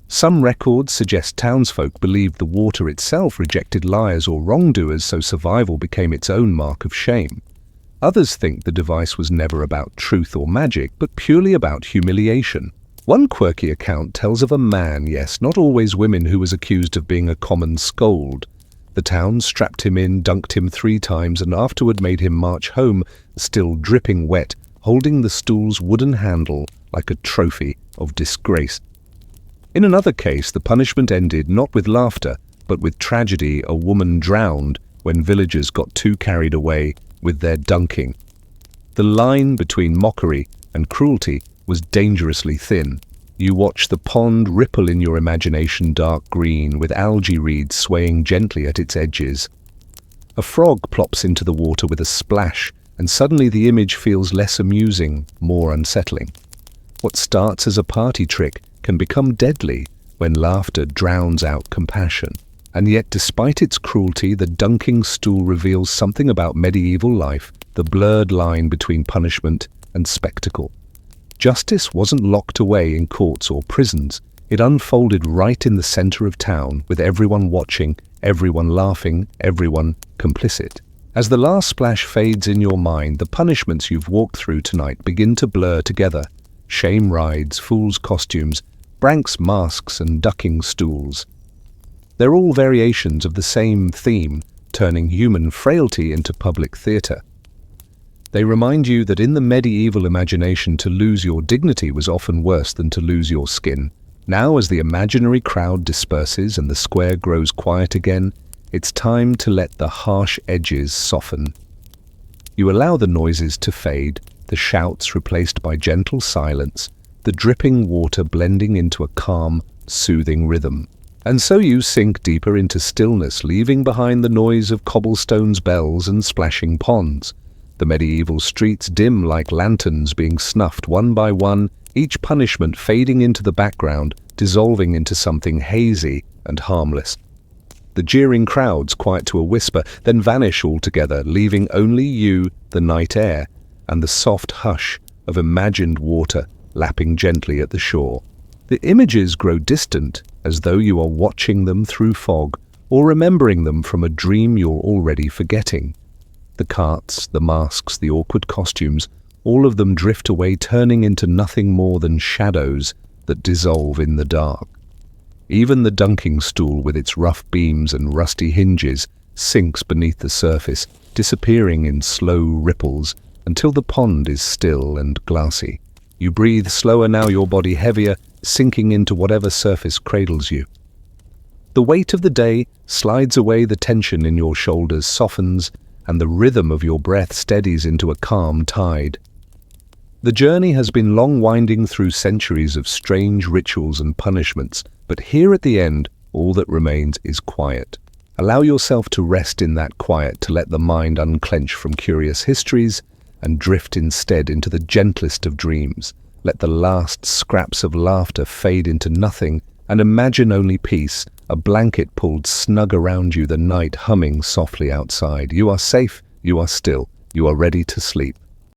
Some records suggest townsfolk believed the water itself rejected liars or wrongdoers, so survival became its own mark of shame. Others think the device was never about truth or magic, but purely about humiliation. One quirky account tells of a man, yes, not always women, who was accused of being a common scold. The town strapped him in, dunked him 3 times, and afterward made him march home, still dripping wet, holding the stool's wooden handle like a trophy of disgrace. In another case, the punishment ended not with laughter, but with tragedy. A woman drowned when villagers got too carried away with their dunking. The line between mockery and cruelty was dangerously thin. You watch the pond ripple in your imagination, dark green, with algae reeds swaying gently at its edges. A frog plops into the water with a splash, and suddenly the image feels less amusing, more unsettling. What starts as a party trick can become deadly, when laughter drowns out compassion. And yet, despite its cruelty, the dunking stool reveals something about medieval life, the blurred line between punishment and spectacle. Justice wasn't locked away in courts or prisons. It unfolded right in the center of town, with everyone watching, everyone laughing, everyone complicit. As the last splash fades in your mind, the punishments you've walked through tonight begin to blur together. Shame rides, fools' costumes, branks' masks, and ducking stools. They're all variations of the same theme, turning human frailty into public theatre. They remind you that in the medieval imagination, to lose your dignity was often worse than to lose your skin. Now, as the imaginary crowd disperses and the square grows quiet again, it's time to let the harsh edges soften. You allow the noises to fade, the shouts replaced by gentle silence, the dripping water blending into a calm, soothing rhythm. And so you sink deeper into stillness, leaving behind the noise of cobblestones, bells, and splashing ponds. The medieval streets dim like lanterns being snuffed one by one, each punishment fading into the background, dissolving into something hazy and harmless. The jeering crowds quiet to a whisper, then vanish altogether, leaving only you, the night air, and the soft hush of imagined water lapping gently at the shore. The images grow distant, as though you are watching them through fog, or remembering them from a dream you're already forgetting. The carts, the masks, the awkward costumes, all of them drift away, turning into nothing more than shadows that dissolve in the dark. Even the dunking stool, with its rough beams and rusty hinges, sinks beneath the surface, disappearing in slow ripples until the pond is still and glassy. You breathe slower now, your body heavier, sinking into whatever surface cradles you. The weight of the day slides away, the tension in your shoulders softens, and the rhythm of your breath steadies into a calm tide. The journey has been long, winding through centuries of strange rituals and punishments, but here at the end, all that remains is quiet. Allow yourself to rest in that quiet, to let the mind unclench from curious histories and drift instead into the gentlest of dreams. Let the last scraps of laughter fade into nothing, and imagine only peace, a blanket pulled snug around you, the night humming softly outside. You are safe, you are still, you are ready to sleep.